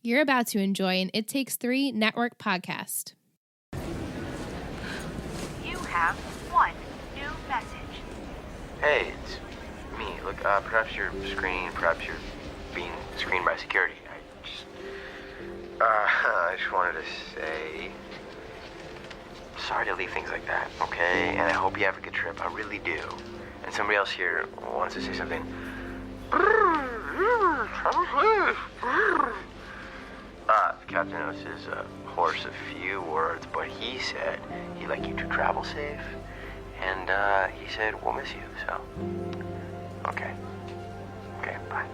You're about to enjoy an It Takes Three network podcast. You have one new message. Hey, it's me. Look, perhaps you're being screened by security. I just wanted to say, sorry to leave things like that, okay? And I hope you have a good trip. I really do. And somebody else here wants to say something. The captain knows his horse a few words, but he said he'd like you to travel safe. And he said we'll miss you, so. Okay, bye.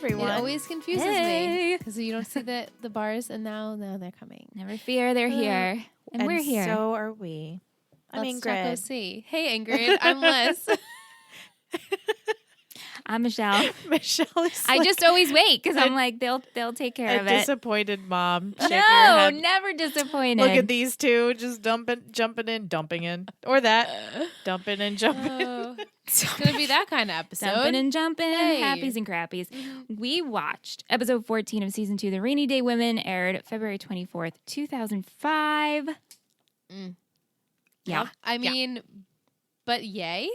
It always confuses me because you don't see the bars, and now they're coming. Never fear, they're here. And we're here. So are we. I'm Let's Ingrid. talk OC. Hey, Ingrid. I'm Liz. I'm Michelle. Michelle is I just always wait because I'm like, they'll take care a of it. disappointed mom. Shaking her No, head. never disappointed. Look at these two just jumping in, dumping in. Or that. Dumping and jumping in. It's going to be that kind of episode. Dumping and jumping, Hey. happies and crappies. We watched episode 14 of season 2, The Rainy Day Women, aired February 24th, 2005. Yeah. I mean, but yay?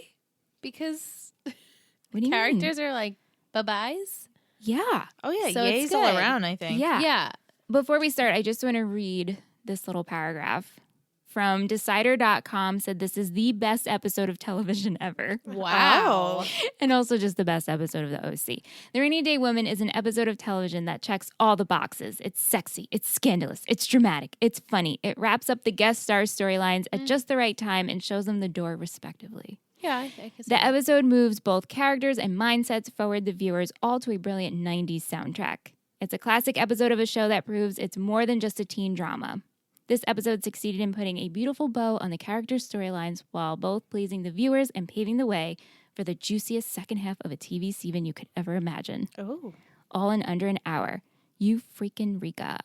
Because What do you characters are like bye-byes. Yeah. Oh, yeah. So it's Yays all good. around, I think. Yeah. Yeah. Before we start, I just want to read this little paragraph from Decider.com. Said this is the best episode of television ever. Wow. And also just the best episode of the OC. The Rainy Day Woman is an episode of television that checks all the boxes. It's sexy, it's scandalous, it's dramatic, it's funny. It wraps up the guest stars' storylines at just the right time and shows them the door respectively. Yeah, I can see The that. episode moves both characters and mindsets forward the viewers all to a brilliant 90s soundtrack. It's a classic episode of a show that proves it's more than just a teen drama. This episode succeeded in putting a beautiful bow on the characters' storylines while both pleasing the viewers and paving the way for the juiciest second half of a TV season you could ever imagine. Oh. All in under an hour. You freaking Rika.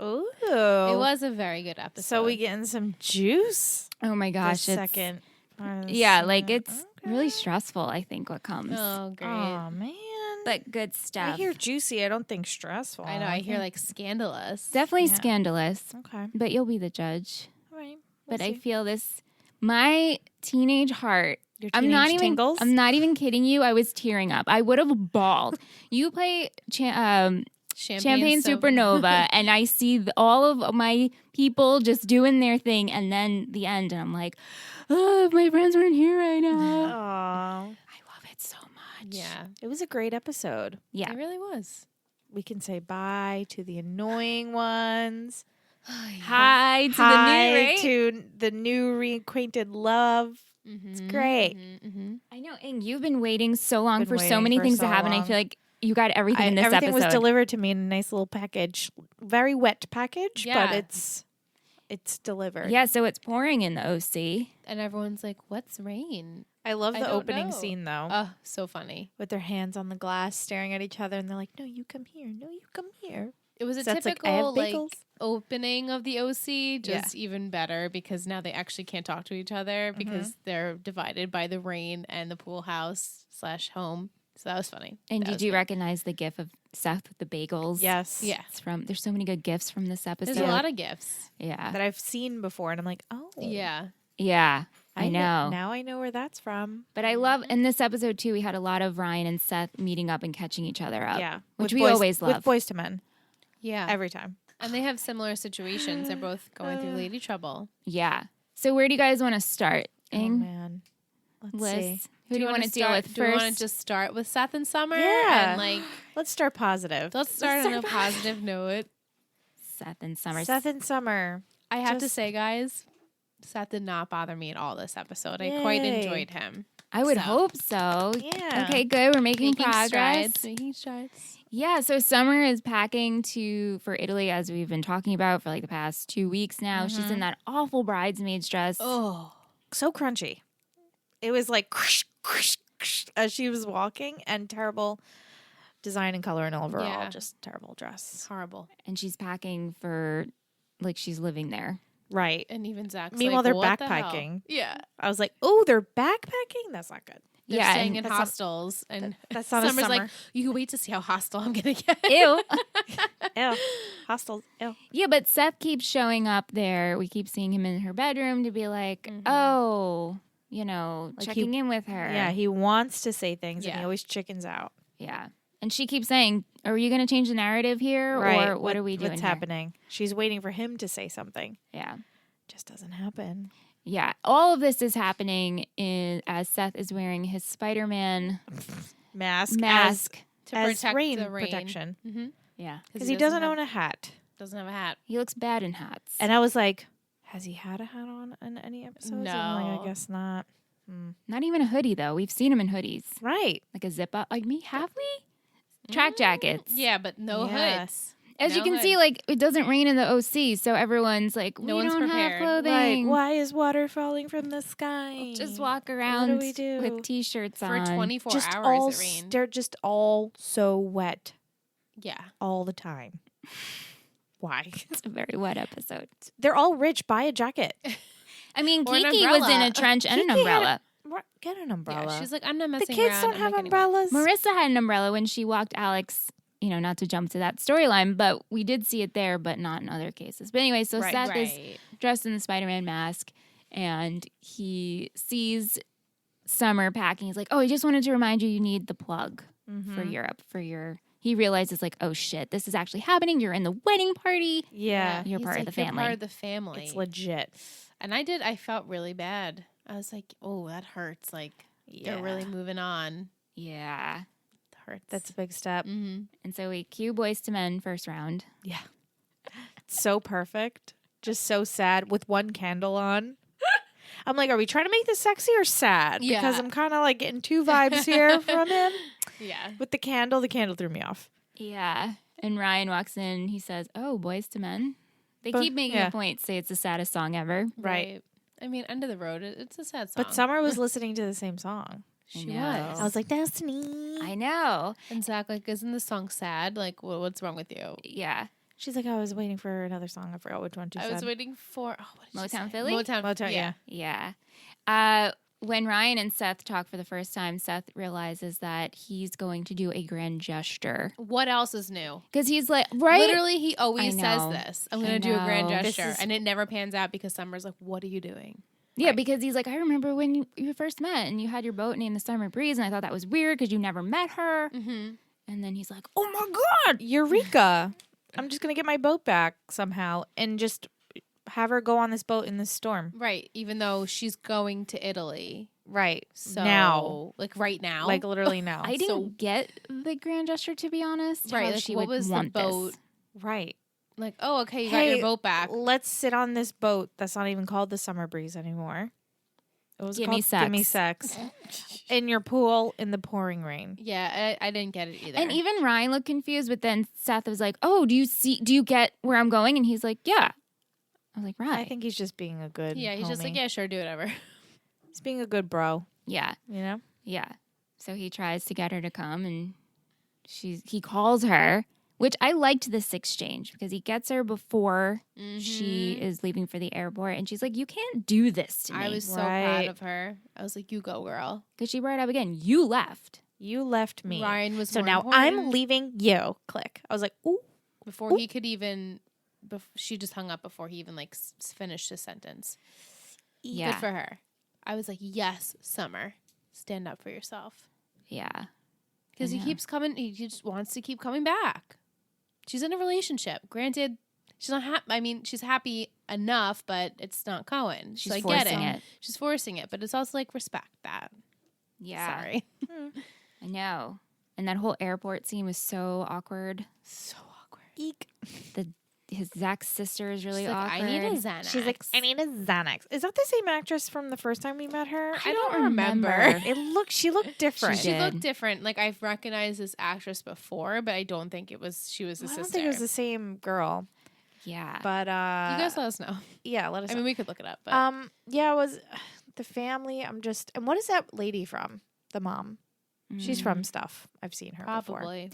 Ooh. It was a very good episode. So we getting some juice. Oh my gosh. The it's- second. part of the Yeah, season. like it's Okay. really stressful, I think, what comes. Oh, great. Oh, man. But good stuff. I hear juicy. I don't think stressful. I know. I hear like scandalous. Definitely Yeah. scandalous, Okay. but you'll be the judge. All right. But I feel this, my teenage heart. Your I'm not teenage even. tingles? I'm not even kidding you. I was tearing up. I would have bawled. You play Champagne Supernova, and I see all of my people just doing their thing, and then the end, and I'm like, oh, if my friends weren't here right now. Aw. I love it so much. Yeah, It was a great episode. Yeah. it really was. We can say bye to the annoying ones. Hi to Hi the new, right? to the new reacquainted love. It's great. I know, and you've been waiting so long Been for so waiting many for things so to happen. I long. feel like you got everything in this Everything episode. was delivered to me in a nice little package. Very wet package, Yeah. but it's delivered. Yeah, so it's pouring in the OC. And everyone's like, "What's rain?" I love I the don't opening know. scene though. Oh, so funny. With their hands on the glass, staring at each other, and they're like, "No, you come here. No, you come here." It was a So it's like, I have typical like bagels. opening of the OC, Yeah. just even better because now they actually can't talk to each other because they're divided by the rain and the pool house / home. So that was funny. And That did was you good. recognize the gif of Seth with the bagels? Yes. Yeah. It's from, there's so many good gifs from this episode. There's a lot of gifts. Yeah. That I've seen before, and I'm like, "Oh, Yeah. Yeah, I know. Now I know where that's from." But I love, in this episode too, we had a lot of Ryan and Seth meeting up and catching each other up. Yeah, Which With we boys- always love. with Boys to Men Yeah. every time. And they have similar situations. They're both going through lady trouble. Yeah. So where do you guys want to start? Oh Ing? man, let's Liz? see. Who do you want to deal with Do we want first? to just start with Seth and Summer? Yeah. And like, Let's start positive. let's start on a positive note. Seth and Summer. Seth and Summer. I have to Just- say, guys, Seth did not bother me at all this episode. I quite Yay. enjoyed him. I would So. hope so. Yeah. Okay, good. We're making progress. strides. Making strides. Yeah, so Summer is packing for Italy, as we've been talking about for like the past 2 weeks now. She's in that awful bridesmaid's dress. Oh, So crunchy. It was like as she was walking, and terrible Design and color and overall, Yeah. just terrible dress. Horrible. And she's packing for, like, she's living there. Right. And even Zach's Meanwhile, like, they're what the hell? backpacking. Yeah. I was like, oh, they're backpacking? That's not good. They're Yeah, staying and in that's not- hostels. And That's not a Summer's summer. like, you wait to see how hostile I'm going to get. Ew. Ew. Hostels. Ew. Yeah, but Seth keeps showing up there. We keep seeing him in her bedroom to be like, oh, you know, Like checking in with her. Yeah, he wants to say things and Yeah. he always chickens out. Yeah. And she keeps saying, are you going to change the narrative here? Right. Or what are we doing What's here? happening? She's waiting for him to say something. Yeah. Just doesn't happen. Yeah. All of this is happening as Seth is wearing his Spider-Man Mask. mask. To As protect rain the rain. protection. Mm-hmm. Yeah. Because he doesn't own a hat. Doesn't have a hat. He looks bad in hats. And I was like, has he had a hat on in any episodes? I'm like, No. I guess not. Not even a hoodie, though. We've seen him in hoodies. Right. Like a zip up. Like me, have we? Track jackets. Yeah, but no Yeah. hoods. As you No can see, hoods. like, it doesn't rain in the OC, so everyone's like, No we one's don't have prepared. clothing. Right. Why is water falling from the sky? Just walk around we do? with t-shirts For on. 24 Just hours all, it rained. they're just all so wet Yeah. all the time. Why? It's a very wet episode. They're all rich. Buy a jacket. I mean, Or an Kiki was in umbrella. a trench and an Kiki had umbrella. Get an umbrella. Yeah, she's like, I'm not the messing kids around. don't I'm have not getting wet. umbrellas. Marissa had an umbrella when she walked Alex, you know, not to jump to that storyline, but we did see it there, but not in other cases. But anyway, so Right. Seth is Right. dressed in the Spider-Man mask and he sees Summer packing. He's like, oh, I just wanted to remind you need the plug for Europe, for your... He realizes like, oh shit, this is actually happening. You're in the wedding party. Yeah. You're He's part of like, the family. You're part of the family. It's legit. And I felt really bad. I was like, oh, that hurts. Like, they're really moving on. Yeah. It hurts. That's a big step. Mm-hmm. And so we cue Boys to Men first round. Yeah. So perfect. Just so sad with one candle on. I'm like, are we trying to make this sexy or sad? Yeah. Because I'm kind of like getting two vibes here from him. Yeah. With the candle threw me off. Yeah. And Ryan walks in. He says, oh, Boys to Men. They But- keep making yeah. a point, say it's the saddest song ever. Right. I mean, End of the Road, it's a sad song. But Summer was listening to the same song. she know. was. I was like, Destiny. I know. And Zach, like, isn't the song sad? Like, what's wrong with you? Yeah. She's like, I was waiting for another song. I forgot which one she I said. was waiting for what did she Motown say? Philly? Motown, yeah. Yeah. When Ryan and Seth talk for the first time, Seth realizes that he's going to do a grand gesture. What else is new? Because he's like, right? Literally, he always I says know. this. I'm I going to do a grand know. gesture. This is- And it never pans out because Summer's like, what are you doing? Yeah, because he's like, I remember when you first met and you had your boat named the Summer Breeze, and I thought that was weird because you never met her. Mm-hmm. And then he's like, oh my God. Eureka. I'm just going to get my boat back somehow and just have her go on this boat in this storm. Right. Even though she's going to Italy. Right. So, now. like right now. Like literally now. I didn't get the grand gesture, to be honest. Right, how like, she what would was the want boat? this. Right. Like, oh, okay, you got Hey, your boat back. Let's sit on this boat that's not even called the Summer Breeze anymore. It was Gimme called Gimme Sex. Sex. In your pool in the pouring rain. Yeah, I didn't get it either. And even Ryan looked confused, but then Seth was like, oh, do you get where I'm going? And he's like, yeah. I was like, right. I think he's just being a good yeah, he's just like, homie. yeah, sure, do whatever. He's being a good bro, Yeah. you know? Yeah. So he tries to get her to come and he calls her, which I liked this exchange because he gets her before she is leaving for the airport and she's like, you can't do this to me. I was so proud Right. of her. I was like, you go, girl. Because she brought it up again. You left. You left me. Ryan was so more now important. I'm leaving you. Click. I was like, ooh. Before he could even, she just hung up before he even like finished his sentence. Yeah. Good for her. I was like, yes, Summer, stand up for yourself. Yeah. Because he know. keeps coming, he just wants to keep coming back. She's in a relationship. Granted, she's not happy. I mean, she's happy enough, but it's not Cohen. She's So I get forcing it. She's forcing it, but it's also like respect that. Yeah. Sorry. I know. And that whole airport scene was so awkward. So awkward. Eek. His Zach's sister is really She's like, awkward. I need a Xanax. She's like, I need a Xanax. Is that the same actress from the first time we met her? I don't remember. She looked different. She did. looked different. Like I've recognized this actress before, but I don't think she was the I sister. don't think it was the same girl. Yeah. But you guys let us know. yeah, let us I know. mean, we could look it up. But Yeah, it was the family. And what is that lady from? The mom. She's from stuff. I've seen her before. Probably.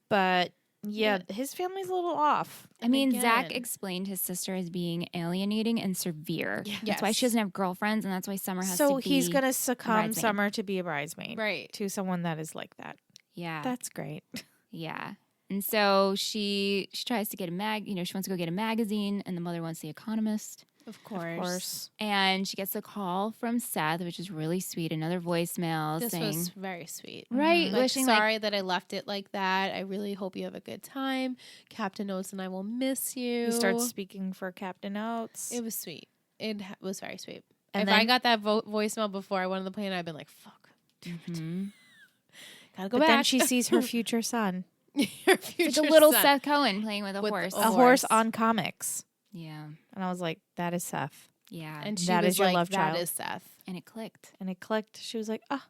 But yeah, his family's a little off. I mean, again- Zach explained his sister as being alienating and severe. That's why she Yes. doesn't have girlfriends, and that's why Summer has to So be. he's going to succumb bridesmaid. Summer to be a bridesmaid. Right. To someone that is like that. Yeah. That's great. Yeah. And so she tries to get she wants to go get a magazine, and the mother wants The Economist. Of course. Of course. And she gets a call from Seth, which is really sweet. Another voicemail This saying, was very sweet. right, Like, wishing sorry that I left it like that. I really hope you have a good time. Captain Oates and I will miss you. He starts speaking for Captain Oates. It was sweet. It was very sweet. And if then- I got that voicemail before I went on the plane, I'd been like, fuck. Mhm. Gotta go But back. then she sees her future son. Your It's future like a little son. Seth Cohen playing with a With horse. a A horse horse. on comics. Yeah. And I was like, that is Seth. Yeah. And she That was is your like, love that child. is Seth. And it clicked. And it clicked. She was like, oh.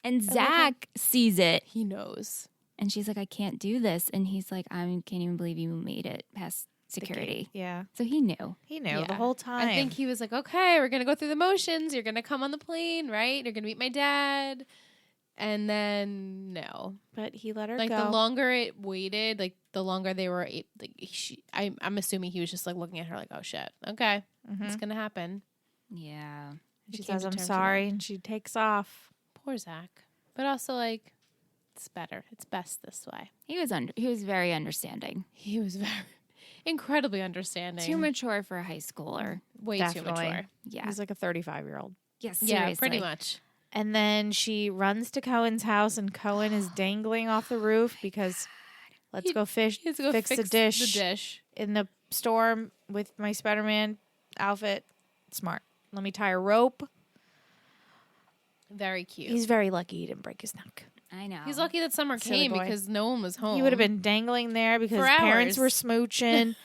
And love him. Zach sees it, He knows. and she's like, I can't do this. And he's like, I can't even believe you made it past the gate. security. Yeah. So he knew. He knew the Yeah. whole time. I think he was like, okay, we're going to go through the motions. You're going to come on the plane, right? You're going to meet my dad. And then, no. But he let her Like, go. the longer it waited, like, the longer they were, I'm assuming he was just, like, looking at her like, oh, shit. Okay. It's going to happen. Yeah. He She came says, to I'm terms with sorry. it. And she takes off. Poor Zach. But also, like, it's better. It's best this way. He was very understanding. He was very, incredibly understanding. Too mature for a high schooler. Way too Definitely. mature. Yeah. He's like a 35-year-old. Yes. Yeah, seriously. pretty much. And then she runs to Cohen's house, and Cohen is dangling off the roof because let's go He has to go fix the dish The dish. in the storm with my Spider-Man outfit. Smart. Let me tie a rope. Very cute. He's very lucky he didn't break his neck. I know. He's lucky that summer Silly came boy. because no one was home. He would have been dangling there because For his parents hours. were smooching.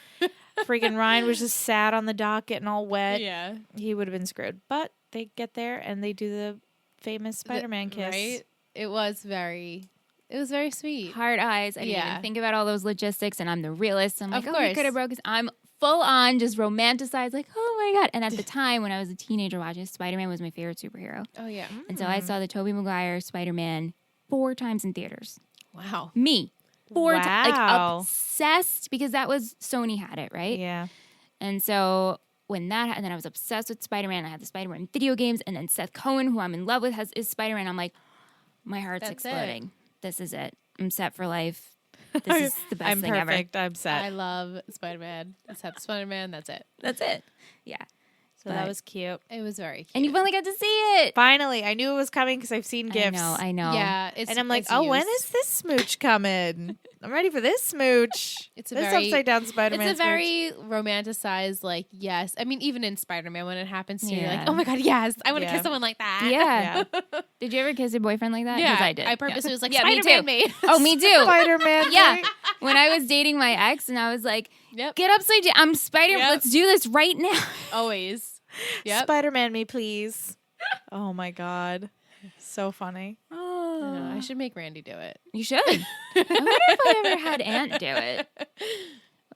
Freaking Ryan was just sat on the dock getting all wet. Yeah. He would have been screwed. But they get there and they do the famous Spider-Man kiss. Right? It was very sweet. Hard eyes. I didn't Yeah. even think about all those logistics, and I'm the realist. I'm like, Of oh, he course. could have broke his. I'm full on just romanticized, like, oh my God. And at the time when I was a teenager watching, Spider-Man was my favorite superhero. Oh, yeah. And so I saw the Tobey Maguire Spider-Man 4 times in theaters. Wow. Me. 4 times. Like, Wow. obsessed, because that was, Sony had it, right? Yeah. And so when and then I was obsessed with Spider-Man. I had the Spider-Man video games, and then Seth Cohen, who I'm in love with, is Spider-Man. I'm like, my heart's That's exploding. This is it. I'm set for life. This is the best I'm thing perfect. ever. I'm set. I love Spider-Man. Except Spider-Man. That's it. That's it. Yeah. so that but- was cute. It was very cute. And you finally got to see it. Finally, I knew it was coming because I've seen gifts. I know. Yeah. It's, And I'm like, it's oh, when used. is this smooch coming? I'm ready for this smooch. It's a this very- upside down Spider-Man. It's a very romanticized, like, yes. I mean, even in Spider-Man, when it happens to you, you're Yeah. like, oh my God, yes. I want to Yeah. kiss someone like that. Yeah. Did you ever kiss your boyfriend like that? 'Cause Yeah. I did. I purposely was like, Yeah, me Spider-Man too. me. Oh, me too. Spider-Man. Yeah. When I was dating my ex, and I was like, Yep. get upside down. I'm Spider-Man. Yep. Let's do this right now. Always. Yep. Spider-Man me, please. Oh my God. So funny. I know, I should make Randy do it. You should. I wonder if I ever had Aunt do it.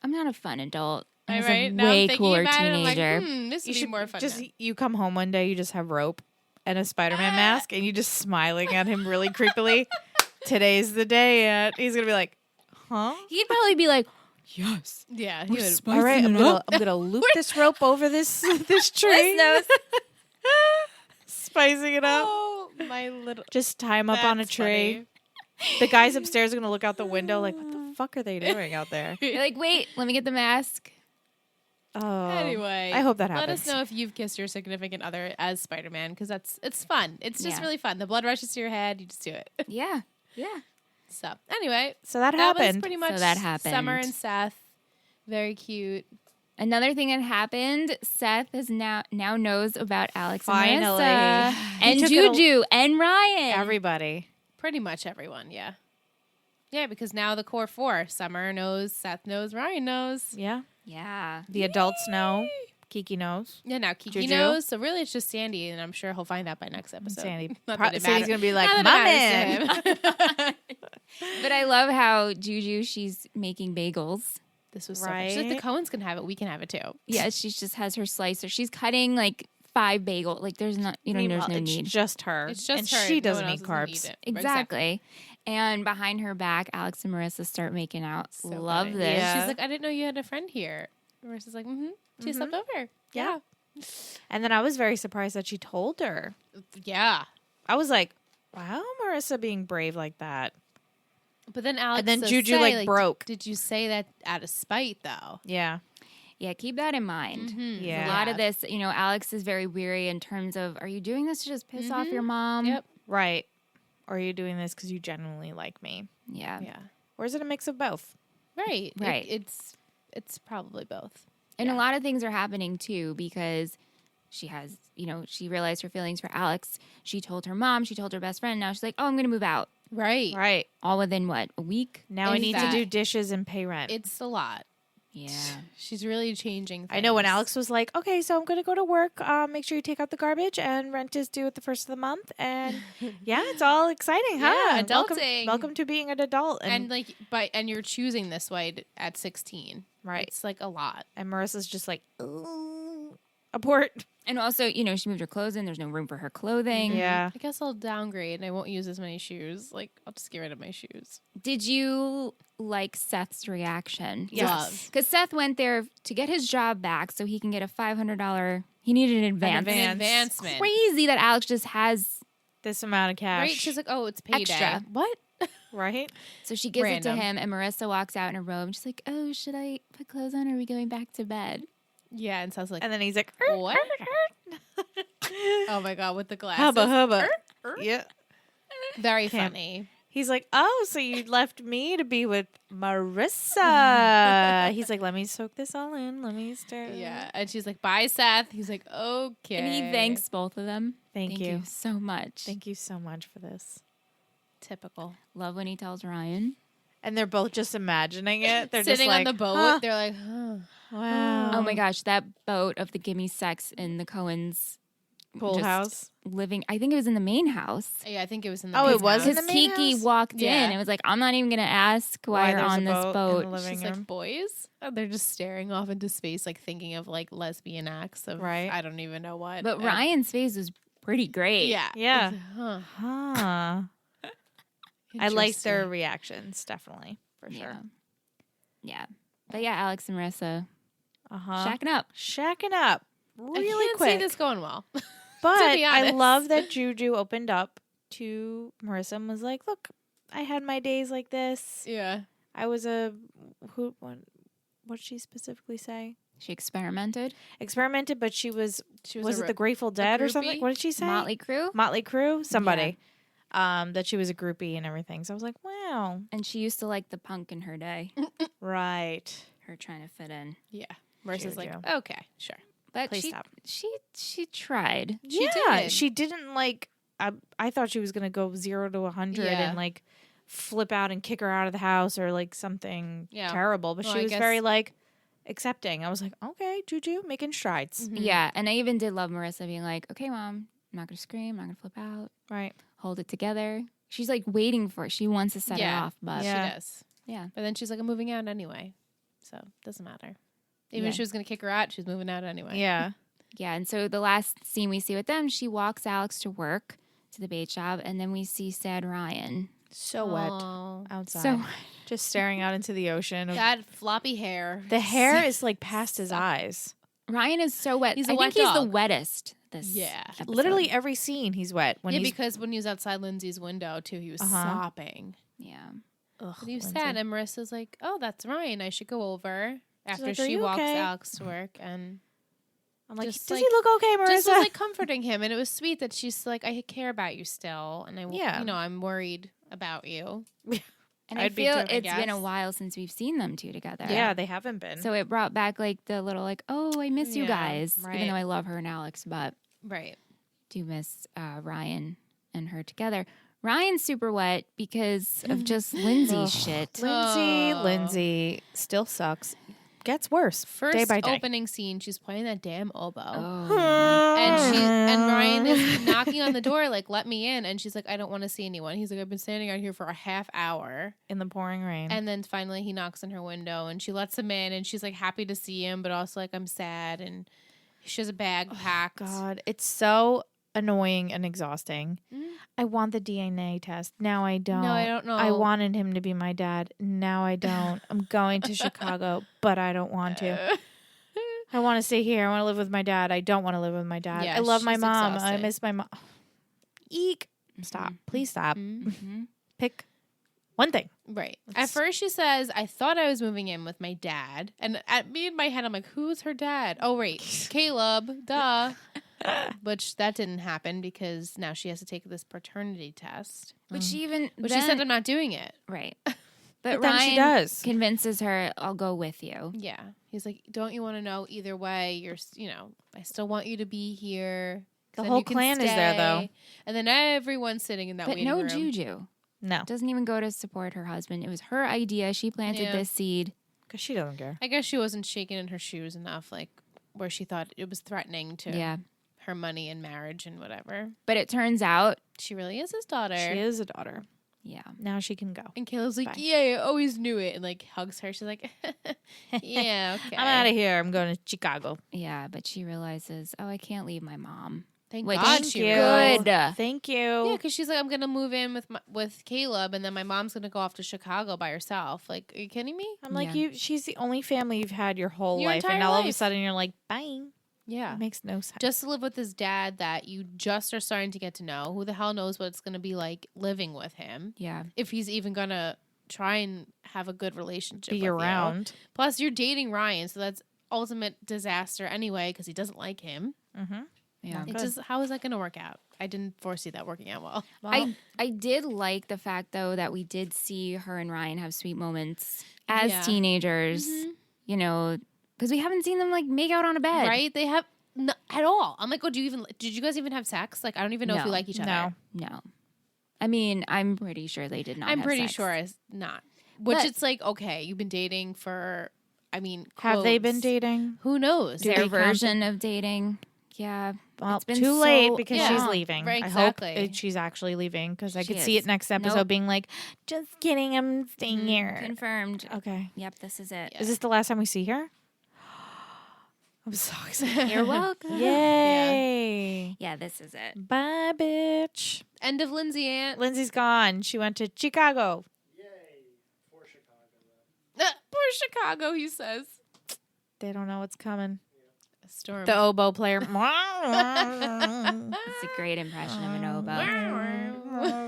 I'm not a fun adult. I was Right? a Now I'm way thinking cooler about it, I'm like, teenager. this You would be should more fun. just now. you come home one day, you just have rope and a Spider-Man mask, and you just smiling at him really creepily. Today's the day, Aunt. He's gonna be like, huh? He'd probably be like, yes. Yeah, he would. All right, I'm gonna loop this rope over this tree. Nose. Spicing it up. Oh, my little. Just tie him up on a That's tree. funny. The guys upstairs are gonna look out the window like, what the fuck are they doing out there? You're like, wait, let me get the mask. Oh. Anyway, I hope that Let happens. us know if you've kissed your significant other as Spider-Man, because it's fun. It's just Yeah. really fun. The blood rushes to your head. You just do it. Yeah. Yeah. So anyway, So that that was happened. pretty much that happened. Summer and Seth. Very cute. Another thing that happened, Seth is now knows about Alex Finally. and Marissa He and took it a- Juju and Ryan. Everybody. Pretty much everyone. Yeah. Yeah, because now the core 4. Summer knows. Seth knows. Ryan knows. Yeah. Yeah. The adults know. Kiki knows. Yeah, now Kiki Juju? knows. So really, it's just Sandy, and I'm sure he'll find out by next episode. Sandy. Not Pro- that it Sandy's matters. gonna be like, Not my that it matters to him. But I love how Juju, she's making bagels. This was so fun. She's like, Right? the Cohens can have it. We can have it too. Yeah, she just has her slicer. She's cutting like 5 bagels. Like there's not, there's no it's need. just her. It's just and her. she No doesn't one eat else is gonna carbs. eat it. Exactly. And behind her back, Alex and Marissa start making out. So Love funny. this. Yeah. She's like, I didn't know you had a friend here. Marissa's like, she slept over. Yeah. And then I was very surprised that she told her. Yeah. I was like, wow, Marissa being brave like that. But then Alex And then does Juju, say, like, broke. Did you say that out of spite, though? Yeah. Yeah, keep that in mind. Yeah. A lot of this, Alex is very weary in terms of, are you doing this to just piss off your mom? Yep. Right. Or are you doing this because you genuinely like me? Yeah. Yeah. Or is it a mix of both? Right. Right. It's probably both. And a lot of things are happening too because she has, she realized her feelings for Alex. She told her mom, she told her best friend. Now she's like, oh, I'm going to move out. Right. Right. All within what, a week? Now I Is need to that- do dishes and pay rent. It's a lot. Yeah. She's really changing things. I know when Alex was like, okay, so I'm going to go to work. Make sure you take out the garbage and rent is due at the first of the month. And yeah, it's all exciting, huh? Yeah, Welcome, adulting. welcome to being an adult. And you're choosing this way at 16. Right. It's like a lot. And Marissa's just like, ooh, abort. And also, she moved her clothes in. There's no room for her clothing. Yeah. I guess I'll downgrade and I won't use as many shoes. Like, I'll just get rid of my shoes. Did you like Seth's reaction? Yes. Because Seth went there to get his job back so he can get a $500. He needed an advance. advance. Advancement. Crazy that Alex just has. This amount of cash. Right? She's like, oh, it's payday. Extra. What? right? So she gives it to Random. him, and Marissa walks out in a robe. She's like, oh, should I put clothes on or are we going back to bed? Yeah, and sounds like, And then he's like, what? Oh my God, with the glasses. hubba hubba. Yeah. Very Can't- funny. He's like, oh, so you left me to be with Marissa. He's like, let me soak this all in. Let me start. Yeah. And she's like, bye, Seth. He's like, okay. And he thanks both of them. Thank you you. so much. Thank you so much for this. Typical. Love when he tells Ryan. And they're both just imagining it. They're Sitting just like, on the boat. huh, They're like, huh. wow. Oh my gosh, that boat of the Gimme Sex in the Coens Pool just house. living. I think it was in the main house. Yeah, I think it was in the Oh, it main was house. in Because the main Kiki house? walked Yeah. in and was like, I'm not even going to ask why you're there's on a this boat in boat. the living She's room. like, boys? Oh, they're just staring off into space, like thinking of like lesbian acts of Right. I don't even know what. But Ryan's face was pretty great. Yeah. Yeah. Huh. Huh. I liked their Interesting. reactions, definitely. For Yeah. sure. Yeah. But yeah, Alex and Marissa Uh-huh. shacking up. Shacking up I really can't quick. see this going well. But be I honest. love that Juju opened up to Marissa and was like, look, I had my days like this. Yeah. I was what did she specifically say? She experimented. Experimented, but she was She was a it the Grateful Dead or something? groupie? What did she say? Motley Crue. Motley Crue? Somebody. That she was a groupie and everything. So I was like, wow. And she used to like the punk in her day. Right. Her trying to fit in. Yeah. Marissa's like, Juju. okay, sure. But Please she, stop. she tried. Yeah, did. she didn't like. I thought she was gonna go 0 to 100 Yeah. and like flip out and kick her out of the house or like something Yeah. terrible. But Well, she I was guess- very like accepting. I was like, okay, Juju, making strides. Mm-hmm. Yeah. And I even did love Marissa being like, okay, mom, I'm not going to scream. I'm not going to flip out. Right. Hold it together. She's like waiting for it. She wants to set it Yeah. off. But Yeah. She does. yeah. But then she's like, I'm moving out anyway. So it doesn't matter. Even Yeah. if she was going to kick her out, she's moving out anyway. Yeah. Yeah. And so the last scene we see with them, she walks Alex to work to the bait shop. And then we see sad Ryan. So wet Oh, outside. So just staring out into the ocean. that floppy hair. The hair is like past his eyes. Ryan is so wet. He's a I wet think he's the dog. wettest this Yeah. episode. Literally every scene he's wet. When Yeah, he's because when he was outside Lindsay's window, too, he was Uh-huh. sopping. Yeah. Ugh, But he was Lindsay. sad. And Marissa's like, oh, that's Ryan. I should go over after like, "Are she you walks okay?" Alex to work. And I'm like, just does like- he look okay, Marissa? just was like comforting him. And it was sweet that she's like, I care about you still. And Yeah. I'm worried about you. And I'd I be feel too, I it's been a guess. while since we've seen them two together. yeah, they haven't been. So it brought back like the little like, oh, I miss you Yeah, guys. right. Even though I love her and Alex, but Right. do miss Ryan and her together. Ryan's super wet because of just Lindsay's shit. Oh. Lindsay still sucks. Gets worse First day by day. opening scene, she's playing that damn oboe. Oh, And Ryan is knocking on the door, like, let me in. And she's like, I don't want to see anyone. He's like, I've been standing out here for a half hour. in the pouring rain. And then finally he knocks on her window and she lets him in and she's like happy to see him, but also like, I'm sad. And She has a bag packed. God, it's so annoying and exhausting. I want the DNA test. Now I don't. No, I don't know. I wanted him to be my dad. Now I don't. I'm going to Chicago, but I don't want to. I want to stay here. I want to live with my dad. I don't want to live with my dad. Yeah, I love my she's mom. I exhausted. miss my mom. Eek. Stop. Please stop. Mm-hmm. Pick one thing. Right. At first she says, I thought I was moving in with my dad. And at me in my head, I'm like, who's her dad? Oh, right. Caleb. Duh. Which that didn't happen because now she has to take this paternity test. But she even But she said, I'm not doing it. right. But But then Ryan she does. convinces her, I'll go with you. Yeah. He's like, don't you want to know either way? I still want you to be here. The Then whole you can clan is there, though. stay." And then everyone's sitting in that But waiting no room. Juju. No, Doesn't even go to support her husband. It was her idea. She planted Yeah. this seed. because she doesn't care. I guess she wasn't shaking in her shoes enough, like where she thought it was threatening to Yeah. her money and marriage and whatever. But it turns out, She really is his daughter. She is a daughter. yeah. Now she can go. And Caleb's like, Bye. yeah, I always knew it. And like hugs her. She's like, yeah, okay. I'm out of here. I'm going to Chicago. Yeah, but she realizes, oh, I can't leave my mom. Thank Which- God Thank she you. realized. Good. Thank you. Yeah, because she's like, I'm going to move in with Caleb and then my mom's going to go off to Chicago by herself. Like, are you kidding me? I'm like, Yeah. she's the only family you've had your whole Your life. And entire now all of a life. sudden you're like, bye. Yeah. It makes no sense. Just to live with this dad that you just are starting to get to know. Who the hell knows what it's going to be like living with him? Yeah. If he's even going to try and have a good relationship be with you. around. Plus, you're dating Ryan, so that's ultimate disaster anyway because he doesn't like him. Mm-hmm. Yeah. It just, how is that going to work out? I didn't foresee that working out well. I did like the fact, though, that we did see her and Ryan have sweet moments as Yeah. teenagers, you know, because we haven't seen them, like, make out on a bed. Right? They have at all. I'm like, oh, did you guys even have sex? Like, I don't even know if you No. like each other. No. No. I mean, I'm pretty sure they did not I'm have pretty sex. sure it's not. Which But- it's like, okay, you've been dating for, I mean, Have they been quotes. dating? Who knows? Their they count version of dating. Yeah. Well, It's been too so late because Yeah. she's long. leaving. Right, I hope exactly. she's actually leaving because I She could see is. it next episode Nope. being like, just kidding, I'm staying here. Confirmed. Okay. Yep, this is it. Yeah. Is this the last time we see her? I'm so excited. You're welcome. Yay. Yeah, this is it. Bye, bitch. End of Lindsay Aunt. Lindsay's gone. She went to Chicago. Poor Chicago, he says. They don't know what's coming. A storm. The oboe player. It's a great impression of an oboe.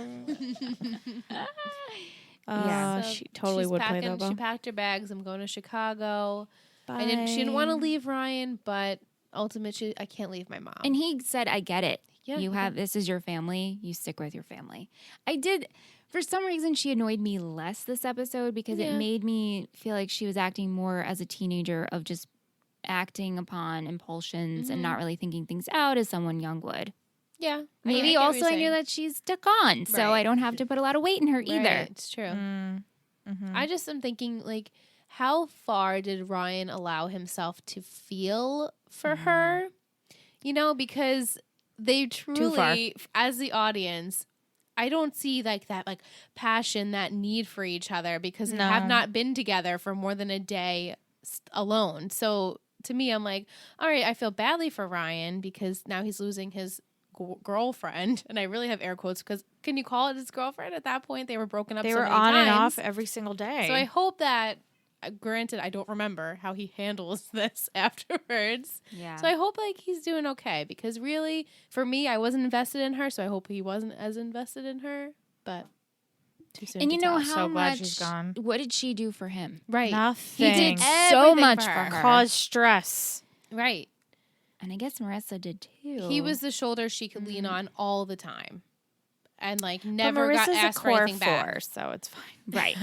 Yeah, So she totally she's would play the packing, oboe. She packed her bags. I'm going to Chicago. Bye. She didn't want to leave Ryan, but ultimately, I can't leave my mom. And he said, I get it. Yeah, You he have, this is your family. You stick with your family. I did, for some reason, she annoyed me less this episode because Yeah. it made me feel like she was acting more as a teenager of just acting upon impulsions and not really thinking things out as someone young would. yeah. Maybe get what also you're I knew saying. that she's stuck on, so Right. I don't have to put a lot of weight in her either. Right, it's true. Mm-hmm. I just am thinking, like, how far did Ryan allow himself to feel for her? You know, because they far. truly, as the audience, I don't see like that like passion, that need for each other because they have No. not been together for more than a day alone. So to me, I'm like, all right, I feel badly for Ryan because now he's losing his girlfriend, and I really have air quotes because can you call it his girlfriend at that point? They were broken up. They so were many on and times. off every single day. So I hope that, granted, I don't remember how he handles this afterwards. Yeah. So I hope like he's doing okay because really, for me, I wasn't invested in her, so I hope he wasn't as invested in her. But too soon. and to you know tell. how So glad much, she's gone. what did she do for him? right? Nothing. He did So everything much for for her. her. Cause stress. Right. And I guess Marissa did too. He was the shoulder she could lean on all the time, and like But never got Marissa's asked a for core anything back. 4, so it's fine. right.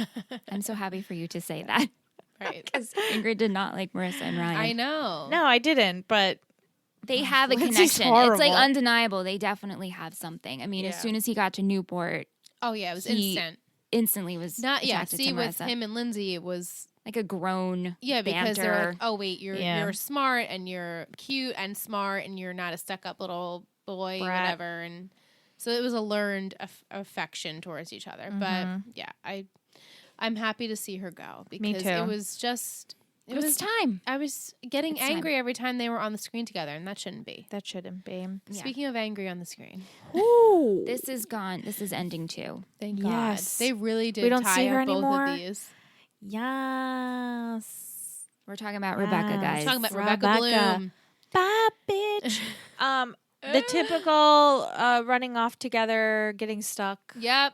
I'm so happy for you to say that. Right. Because Ingrid did not like Marissa and Ryan. I know. No, I didn't, but They have a Lindsay's connection. It's like horrible. undeniable. They definitely have something. I mean, as Yeah. soon as he got to Newport, Oh yeah, it was He- instant. instantly was Not yeah. attracted See, to with Marissa. him and Lindsay, it was Like a grown because they're banter. like, oh wait, Yeah. you're smart and you're cute and smart and you're not a stuck up little boy, Brat. whatever. And so it was a learned affection towards each other. But yeah, I'm happy to see her go because too. it was just It It's was time. I was getting It's time. angry every time they were on the screen together, and that shouldn't be. That shouldn't be. Yeah. Speaking of angry on the screen, Ooh. This is gone. This is ending too. thank Yes. God. They really did We don't tie see her up both anymore. of these. Yes. We're talking about Rebecca, Yes. guys. Talking about Rebecca. Rebecca Bloom. Bye, bitch. The typical running off together, getting stuck Yep.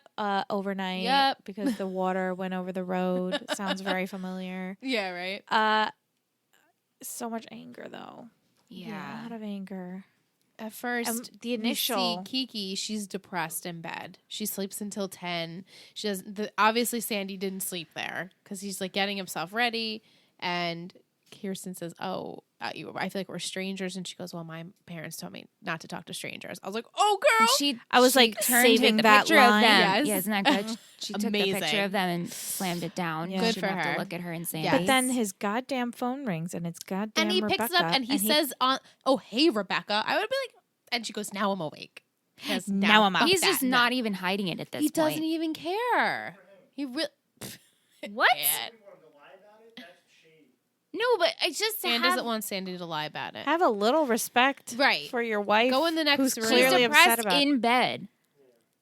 overnight Yep. because the water went over the road. Sounds very familiar. Yeah, right. So much anger, though. A Yeah. lot of anger. At first, The initial. we see Kiki, she's depressed in bed. She sleeps until 10. She does obviously Sandy didn't sleep there because he's like getting himself ready, and Kirsten says, "Oh, I feel like we're strangers," and she goes, "Well, my parents told me not to talk to strangers." I was like, "Oh, girl." I was, she like, turned saving the that picture line. of them. Yes. Yeah, isn't that good? She took the Amazing. picture of them and slammed it down. Yeah. She Good didn't for have her. to look at her and say, Yes. But then his goddamn phone rings and it's goddamn And he Rebecca. picks it up and he says, "Oh, hey, Rebecca." I would be like, and she goes, "Now I'm awake." 'Cause Now I'm up. he's fuck just that. not No. even hiding it at this He point. doesn't even care. He really. What? Yeah. No, but I just Dan have, doesn't want Sandy to lie about it. Have a little respect Right. for your wife. Go in the next who's room. she's clearly upset depressed about in bed.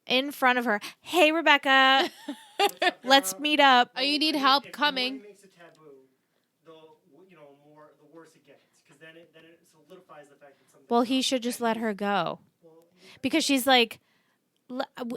in front of her. Hey, Rebecca, let's meet up. Oh, you need help coming. If the more he makes it taboo, the worse it gets, because then it solidifies the fact that something. Well, he should just let her go because she's like,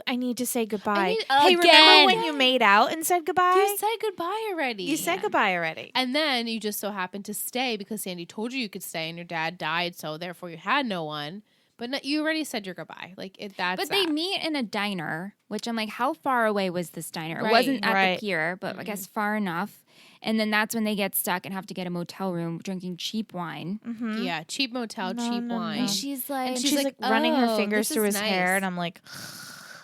I need to say goodbye. Hey, remember Again. when you made out and said goodbye? You said goodbye already. You said goodbye already. And then you just so happened to stay because Sandy told you could stay, and your dad died, so therefore you had no one. But no, you already said your goodbye. Like that's. But they meet in a diner, which I'm like, how far away was this diner? Right, It wasn't at right. the pier, but I guess far enough. And then that's when they get stuck and have to get a motel room drinking cheap wine. Yeah, cheap motel, No, cheap no, wine. no. And she's like, And she's like running her "Oh, fingers this through is his hair, nice." and I'm like,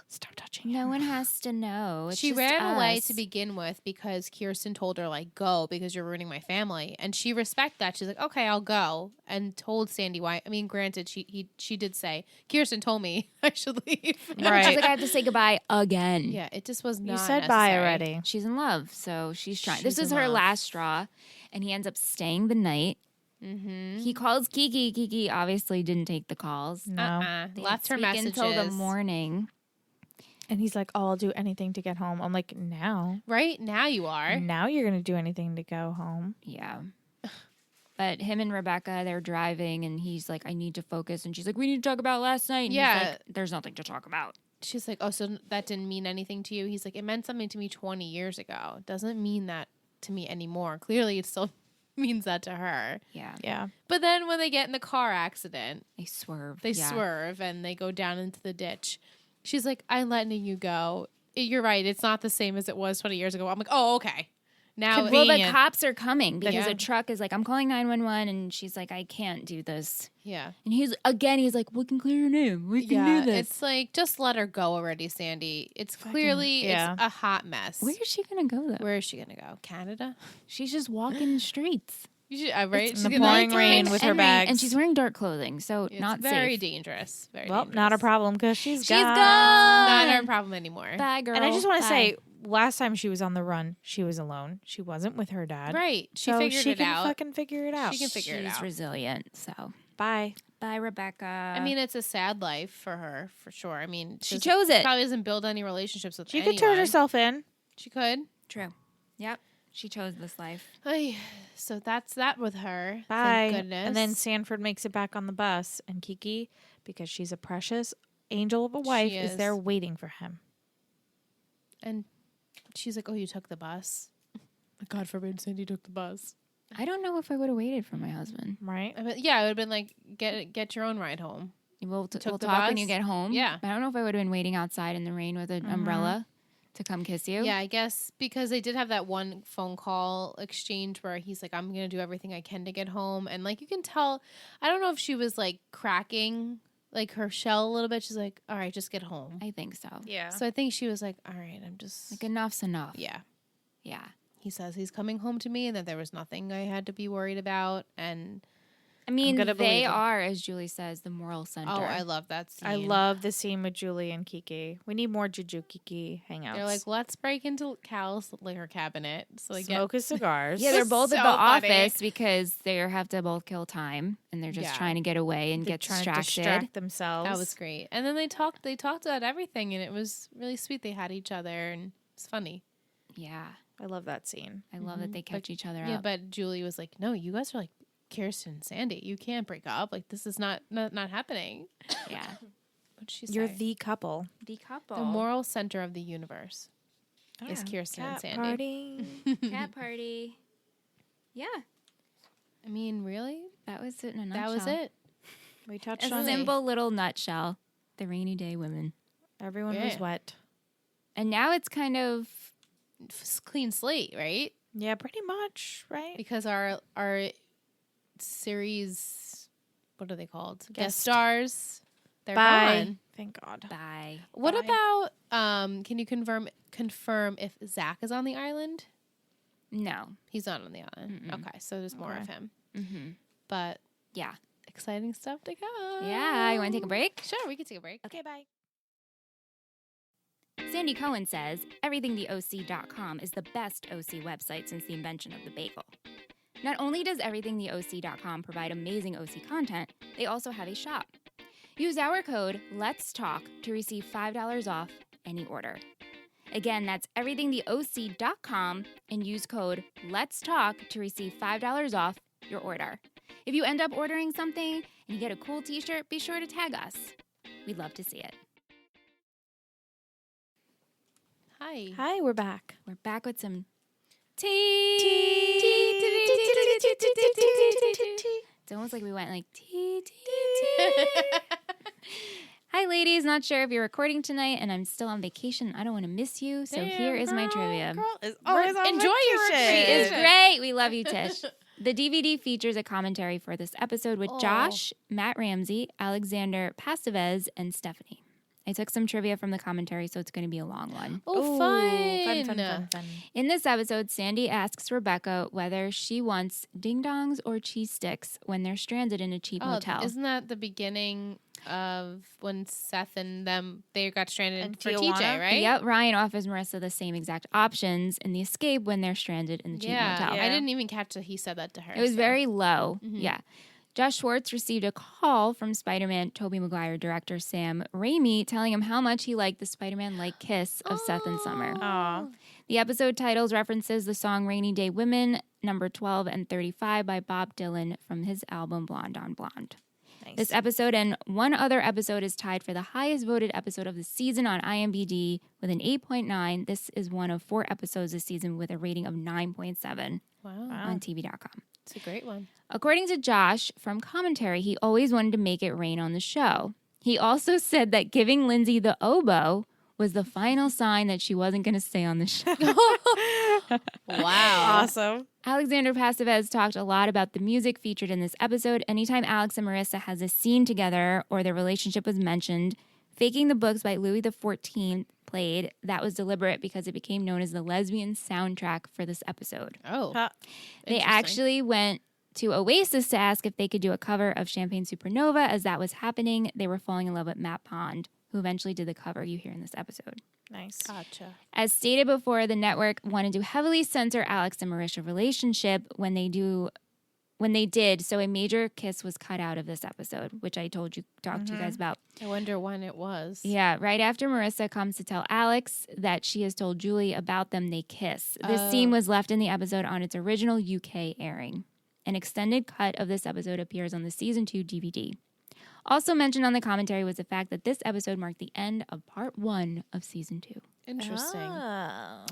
stop touching no him. one has to know. It's She just ran away us. to begin with because Kirsten told her, like, go because you're ruining my family. And she respected that. She's like, okay, I'll go. And told Sandy why. I mean, granted, she did say, Kirsten told me I should leave. Right. She's like, I have to say goodbye again. Yeah, it just was not You said bye necessary. already. She's in love, so she's trying. She's This is in her love. last straw, and he ends up staying the night. Mm-hmm. He calls Kiki. Kiki obviously didn't take the calls. No. They Left her speak messages. until the morning. And he's like, oh, I'll do anything to get home. I'm like, now? Right? Now you are. Now you're going to do anything to go home. Yeah. But him and Rebecca, they're driving, and he's like, I need to focus. And she's like, we need to talk about last night. And Yeah. he's like, there's nothing to talk about. She's like, oh, so that didn't mean anything to you? He's like, it meant something to me 20 years ago. It doesn't mean that to me anymore. Clearly, it still means that to her. Yeah. Yeah. But then when they get in the car accident, They swerve. they Yeah. swerve and they go down into the ditch. She's like, I'm letting you go. You're right. It's not the same as it was 20 years ago. I'm like, oh, okay. Now, Well, the Convenient. cops are coming because Yeah. a truck is like, I'm calling 911. And she's like, I can't do this. yeah. And he's like, we can clear your name. We can Yeah, do this. it's like, just let her go already, Sandy. It's clearly yeah. it's a hot mess. Where is she going to go, though? Where is she going to go? Canada? She's just walking the streets. You should, right? in She's the gonna- pouring rain with her And bags. she's wearing dark clothing, so It's not very safe. dangerous. Very Well, dangerous. not a problem because she's She's gone. Not gone. our problem anymore. Bye, girl. And I just want to Bye. say, last time she was on the run, she was alone. She wasn't with her dad. Right. She So figured she it can out. fucking figure it out. She can figure it she's out. resilient. So Bye. bye, Rebecca. I mean, it's a sad life for her, for sure. I mean, she doesn't- chose it. Probably doesn't build any relationships with She anyone. could turn herself in. She could. True. Yep. She chose this life. Ay, so that's that with her. Bye. Thank goodness. And then Sanford makes it back on the bus, and Kiki, because she's a precious angel of a wife, She is is. there waiting for him. and she's like, "Oh, you took the bus." God forbid Sandy took the bus. I don't know if I would have waited for my husband. Right? I mean, yeah, it would have been like, get your own ride home. We'll, Took we'll the talk when bus? you get home. Yeah. But I don't know if I would have been waiting outside in the rain with an umbrella to come kiss you. Yeah, I guess because they did have that one phone call exchange where he's like, "I'm gonna do everything I can to get home," and like you can tell, I don't know if she was like cracking like her shell a little bit. She's like, "All right, just get home." I think so. Yeah. So I think she was like, "All right, I'm just Like, enough's enough. yeah." Yeah. He says he's coming home to me and that there was nothing I had to be worried about, and I mean, gonna believe they him. are, as Julie says, the moral center. Oh, I love that scene. I love the scene with Julie and Kiki. We need more Juju Kiki hangouts. They're like, let's break into Cal's liquor cabinet. So they smoke his cigars. Yeah, they're both at So the funny. office because they have to both kill time, and they're just Yeah. trying to get away and They're get trying distracted. to distract themselves. That was great. And then they talked about everything, and it was really sweet. They had each other, and it's funny. Yeah, I love that scene. I love that they catch each other Yeah, up. but Julie was like, no, you guys are like Kirsten and Sandy. You can't break up. Like, this is not happening. Yeah, What'd she say? You're the couple. the couple. The moral center of the universe is Kirsten and Cat Sandy. party. cat party. Yeah, I mean, really? that was it in a nutshell. That was it. We touched A on it. simple little nutshell. The rainy day women. Everyone was Yeah. wet. And now it's kind of Clean slate, right? Yeah, pretty much, right? Because our series, what are they called? Guest Guest. stars. They're Bye. gone. Thank God. bye. What Bye. about can you confirm if Zach is on the island? No. He's not on the island. Mm-mm. Okay, so there's more of him. Mm-hmm. But Yeah. exciting stuff to come. Yeah. You want to take a break? Sure, we can take a break. Okay, bye. Sandy Cohen says everythingtheoc.com is the best OC website since the invention of the bagel. Not only does everythingtheoc.com provide amazing OC content, they also have a shop. Use our code LET'STALK to receive $5 off any order. Again, that's everythingtheoc.com and use code LET'STALK to receive $5 off your order. If you end up ordering something and you get a cool t-shirt, be sure to tag us. We'd love to see it. Hi. Hi, we're back. We're back with some Tea. It's almost like we went like tea, tea, tea. Hi, ladies. Not sure if you're recording tonight, and I'm still on vacation. I don't want to miss you, so here is my trivia. Girl is always on Enjoy your vacation. She is great. We love you, Tish. The DVD features a commentary for this episode with Josh, Matt Ramsey, Alexander Pastivez, and Stephanie. I took some trivia from the commentary, so it's going to be a long one. Oh, Ooh, fun. fun. In this episode, Sandy asks Rebecca whether she wants ding-dongs or cheese sticks when they're stranded in a cheap motel. Isn't that the beginning of when Seth and them, they got stranded And for Tijuana? TJ, right? Yep, Ryan offers Marissa the same exact options in the escape when they're stranded in the cheap motel. I didn't even catch that he said that to her. It was so. very low. Yeah. Josh Schwartz received a call from Spider-Man Tobey Maguire director Sam Raimi telling him how much he liked the Spider-Man-like kiss of Seth and Summer. Aw. The episode titles references the song Rainy Day Women, number 12 and 35 by Bob Dylan from his album Blonde on Blonde. Nice. This episode and one other episode is tied for the highest voted episode of the season on IMDb with an 8.9. This is one of 4 episodes this season with a rating of 9.7 Wow. on TV.com. It's a great one. According to Josh from commentary, he always wanted to make it rain on the show. He also said that giving Lindsay the oboe was the final sign that she wasn't going to stay on the show. Wow. Awesome. Alexander Pastivez talked a lot about the music featured in this episode. Anytime Alex and Marissa has a scene together or their relationship was mentioned, Faking the Books by Louis XIV played. That was deliberate because it became known as the lesbian soundtrack for this episode. Oh. They Interesting. actually went to Oasis to ask if they could do a cover of Champagne Supernova. As that was happening, they were falling in love with Matt Pond, who eventually did the cover you hear in this episode. Nice. Gotcha. As stated before, the network wanted to heavily censor Alex and Marisha's relationship when they did, so a major kiss was cut out of this episode, which I talked to you guys about. I wonder when it was. Yeah, right after Marissa comes to tell Alex that she has told Julie about them, they kiss. This scene was left in the episode on its original UK airing. An extended cut of this episode appears on the season 2 DVD. Also mentioned on the commentary was the fact that this episode marked the end of part 1 of season 2. Interesting. Oh.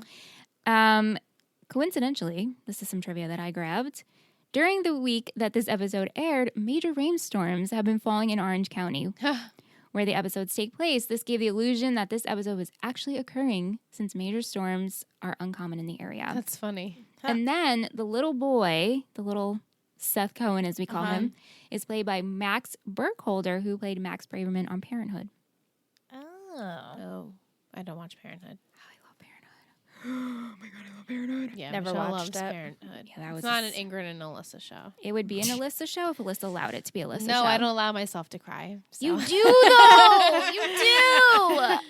Coincidentally, this is some trivia that I grabbed. During the week that this episode aired, major rainstorms have been falling in Orange County, where the episodes take place. This gave the illusion that this episode was actually occurring since major storms are uncommon in the area. That's funny. And then the little boy, the little Seth Cohen, as we call him, is played by Max Burkholder, who played Max Braverman on Parenthood. Oh. Oh, I don't watch Parenthood. I love Parenthood. Yeah, Never Michelle watched loves it. Parenthood. Yeah, that was It's not an Ingrid and Alyssa show. It would be an Alyssa show if Alyssa allowed it to be Alyssa show. No, I don't allow myself to cry. So. You do, though. You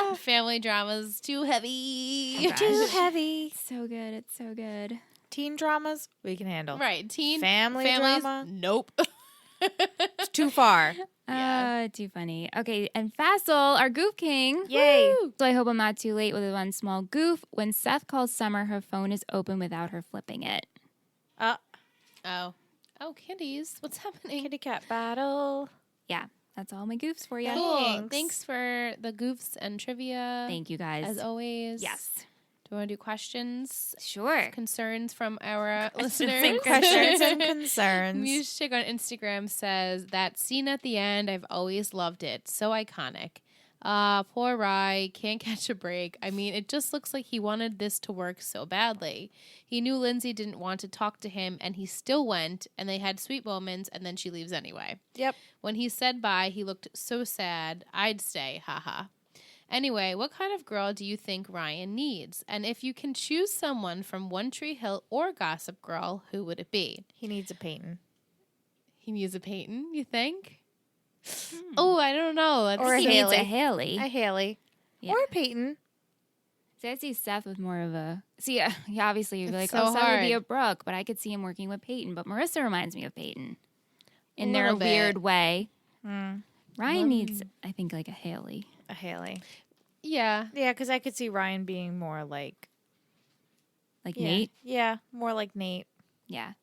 do. Family drama's too heavy. gosh. Too heavy. So good. It's so good. Teen dramas, we can handle. Right, Family families, drama? Nope. It's too far. Yeah. Too funny. Okay, and Fassel, our goof king. Yay. Woo! So I hope I'm not too late with one small goof. When Seth calls Summer, her phone is open without her flipping it. Oh, candies. What's happening? Kitty cat battle. Yeah, that's all my goofs for you. Cool. Thanks. Thanks for the goofs and trivia. Thank you guys. As always. Yes. Do you want to do questions? Sure. Concerns from our listeners? Questions and concerns. Music on Instagram says, that scene at the end, I've always loved it. So iconic. Poor Rye, can't catch a break. I mean, it just looks like he wanted this to work so badly. He knew Lindsay didn't want to talk to him, and he still went, and they had sweet moments, and then she leaves anyway. Yep. When he said bye, he looked so sad. I'd stay, haha. Anyway, what kind of girl do you think Ryan needs? And if you can choose someone from One Tree Hill or Gossip Girl, who would it be? He needs a Peyton. He needs a Peyton, you think? Oh, I don't know. That's Or a He needs Haley. a Haley. A Haley. Yeah. Or a Peyton. See, I see Seth with more of a... See, he obviously you'd be like, It's so Seth would be a hard. Brooke, but I could see him working with Peyton. But Marissa reminds me of Peyton in A their little bit. weird way. Mm, Ryan needs, I think, like a Haley. a Haley. Yeah. Yeah, because I could see Ryan being more like Like yeah. Nate. Yeah, more like Nate. Yeah.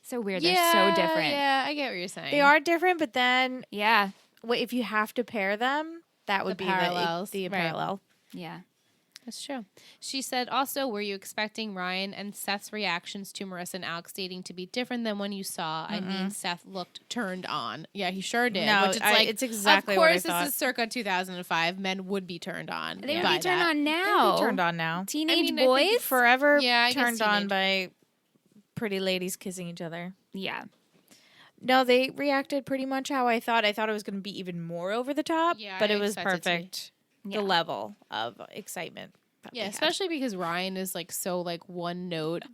So weird. They're so different. Yeah, I get what you're saying. They are different, but then Yeah. if you have to pair them, that would The be parallels, the right. parallel. Yeah. That's true. She said, also, were you expecting Ryan and Seth's reactions to Marissa and Alex dating to be different than when you saw? I mean, Seth looked turned on. Yeah, he sure did. No, which it's like, it's exactly what I Of course, thought. this is circa 2005. Men would be turned on. They would by be turned that. on They'd now. be turned on now. Teenage I mean, I think boys? it's Forever Yeah, I guess turned on teenage- by pretty ladies kissing each other. Yeah. No, they reacted pretty much how I thought. I thought it was going to be even more over the top, Yeah, but I it was expected it to be. perfect. Yeah. The level of excitement. that we Yeah, had. especially because Ryan is like so like one note.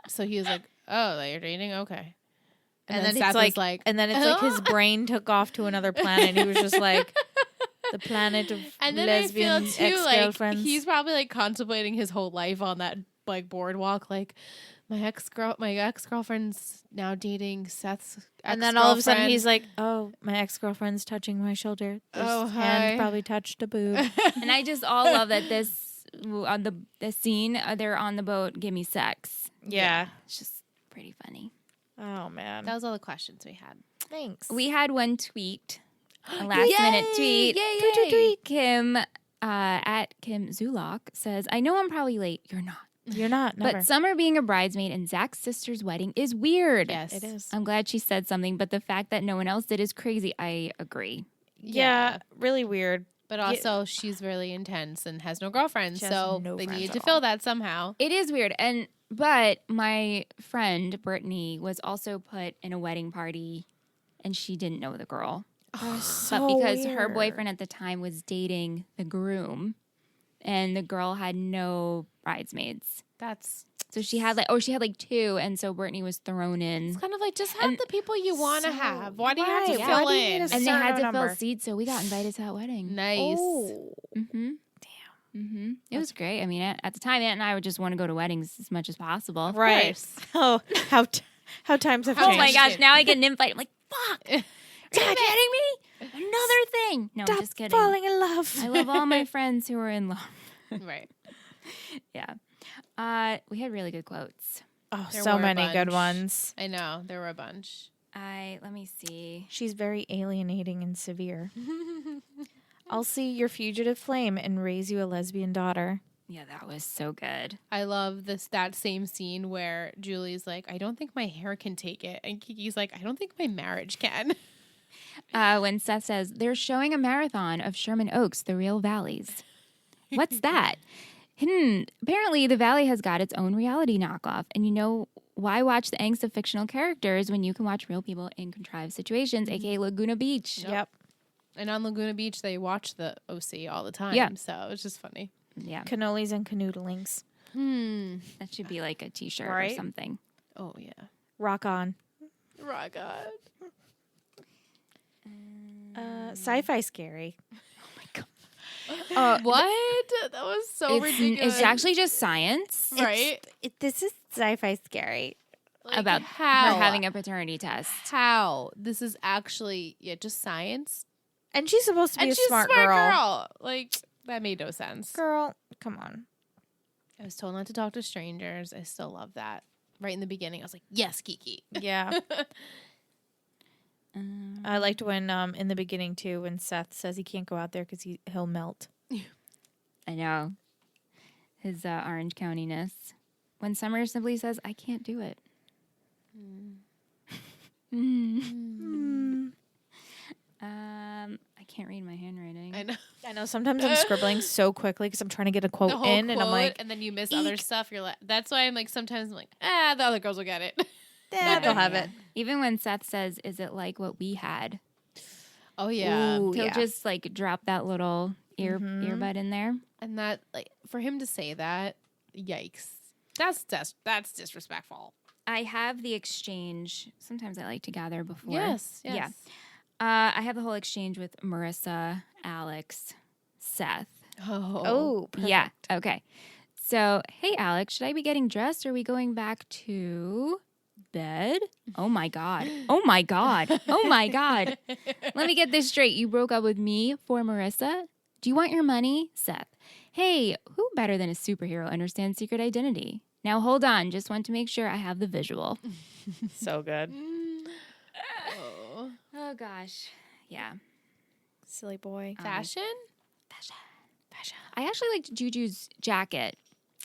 So he was like, "Oh, you're dating, okay." And then Seth was like, and then it's like his brain took off to another planet. He was just like, the planet of and then lesbian I feel too like ex-girlfriends. he's probably like contemplating his whole life on that like boardwalk. Like my ex girlfriend's now dating Seth's ex-girlfriend. and then all of a sudden he's like, "Oh, my ex-girlfriend's touching my shoulder. This Oh, hand hi." probably touched a boob." And I just all love that this on the scene they're on the boat. Give me sex. yeah. It's just pretty funny. Oh man. that was all the questions we had. Thanks. We had one tweet, a last minute tweet. Yay, Tweet, tweet, yay. tweet. Kim at Kim Zulok says, "I know I'm probably late. You're not. You're not. Never. But Summer being a bridesmaid in Zach's sister's wedding is weird. Yes, it is. I'm glad she said something, but the fact that no one else did is crazy. I agree. Yeah. Really weird. But also, she's really intense and has no girlfriend, She has so no they friends needed at to all. fill that somehow. It is weird. But my friend Brittany was also put in a wedding party and she didn't know the girl. But because her boyfriend at the time was dating the groom and the girl had no bridesmaids. That's So she had like two, and so Brittany was thrown in. it's kind of like just have the people you want to have. Why do you have to right, fill why do you need in? a And they certain had to number. fill seats, so we got invited to that wedding. Nice. Oh. Mm-hmm. Damn. Mm-hmm. It was great. I mean, at the time, Aunt and I would just want to go to weddings as much as possible. Right. Oh, how times have Oh changed. my gosh! Now I get an invite. I'm like, fuck! Are you kidding me? Another thing. No, Stop I'm just kidding. falling in love. I love all my friends who are in love. Right. Yeah. We had really good quotes. Oh, There so were a many good bunch. ones. I know. There were a bunch. Let me see. She's very alienating and severe. I'll see your fugitive flame and raise you a lesbian daughter. Yeah, that was so good. I love that same scene where Julie's like, I don't think my hair can take it. And Kiki's like, I don't think my marriage can. When Seth says, they're showing a marathon of Sherman Oaks, the real valleys. What's that? Apparently, the Valley has got its own reality knockoff. And you know, why watch the angst of fictional characters when you can watch real people in contrived situations, aka Laguna Beach? Yep. And on Laguna Beach, they watch the OC all the time. Yeah. So it's just funny. Yeah, Cannolis and canoodlings. that should be like a T-shirt or Right? something. Oh yeah. Rock on. Rock on. Sci-fi scary. What? That was so ridiculous. It's actually just science right. This is sci-fi scary. Like, about how her having a paternity test. how this is actually just science. And she's supposed to be And a she's smart girl. Like that made no sense. Girl, come on. I was told not to talk to strangers. I still love that. Right in the beginning, I was like, "Yes, Kiki." Yeah. I liked when in the beginning too when Seth says he can't go out there because he'll melt. I know. His Orange County-ness. When Summer simply says, I can't do it. I can't read my handwriting. I know. Sometimes I'm scribbling so quickly because I'm trying to get a quote The whole in, quote, and I'm like, and then you miss other stuff. You're like, that's why I'm like, sometimes I'm like, the other girls will get it. they'll have it. Even when Seth says, is it like what we had? Oh yeah, Ooh, He'll yeah. just like drop that little earbud in there. and that like for him to say that, yikes, that's disrespectful. I have the exchange. Sometimes I like to gather before. Yes. Yeah. I have the whole exchange with Marissa, Alex, Seth. Oh, perfect. Yeah. Okay. So, hey, Alex, should I be getting dressed or are we going back to bed? Oh my God. Oh my God. Oh my God. Let me get this straight. You broke up with me for Marissa? Do you want your money? Seth. Hey, who better than a superhero understands secret identity? Now hold on. Just want to make sure I have the visual. So good. Oh gosh. Yeah. Silly boy. Fashion. I actually liked Juju's jacket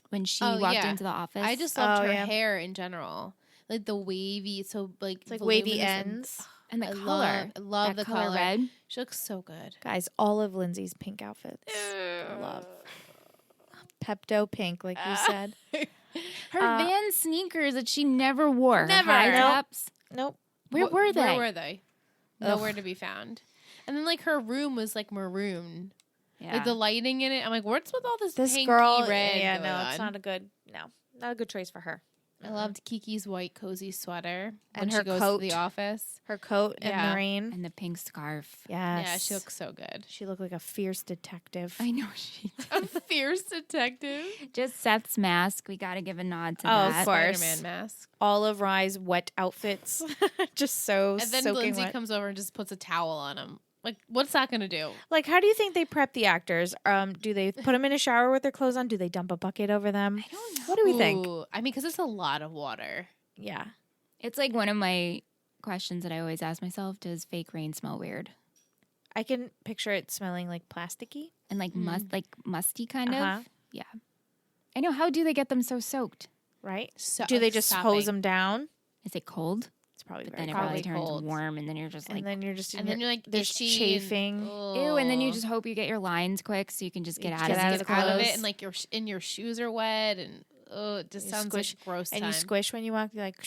when she Oh, walked yeah. into the office. I just loved Oh, her yeah. hair in general, like the wavy, so like It's like wavy voluminous and- and ends. the I color. love that the color. red. She looks so good. Guys, all of Lindsay's pink outfits. Love. Pepto pink, like you said. Her Van sneakers that she never wore. Her Never. high Nope. tops. Nope. Where were they? Where were they? Nowhere to be found. And then like her room was like maroon, Yeah. like the lighting in it. I'm like, what's with all this This pinky girl, red? yeah, going no, on? it's not a good choice for her. I loved Kiki's white cozy sweater And when her she goes coat. to the office. Her coat in Yeah. the rain. and the pink scarf. Yes. Yeah, she looks so good. She looked like a fierce detective. I know she A fierce detective. Just Seth's mask. We got to give a nod to Oh, of that. course. Spider-Man mask. All of Rye's wet outfits. Just so And then soaking Lindsay wet. comes over and just puts a towel on him. Like, what's that going to do? Like, how do you think they prep the actors? Do they put them in a shower with their clothes on? Do they dump a bucket over them? I don't know. What do we think? Ooh, I mean, because it's a lot of water. Yeah. It's like one of my questions that I always ask myself. Does fake rain smell weird? I can picture it smelling like plasticky. And like musty kind Uh-huh. of? Yeah. I know. How do they get them so soaked? Right? So, Do they just hose them down? Is it cold? It's probably But very then it cold. probably turns cold. warm and then you're just like, And then you're just And then you're like there's itchy chafing. ew. And then you just hope you get your lines quick so you can just get out of get these out of clothes. it, and like your shoes are wet, and it just You sounds squish- like gross. and time. you squish when you walk. You're like,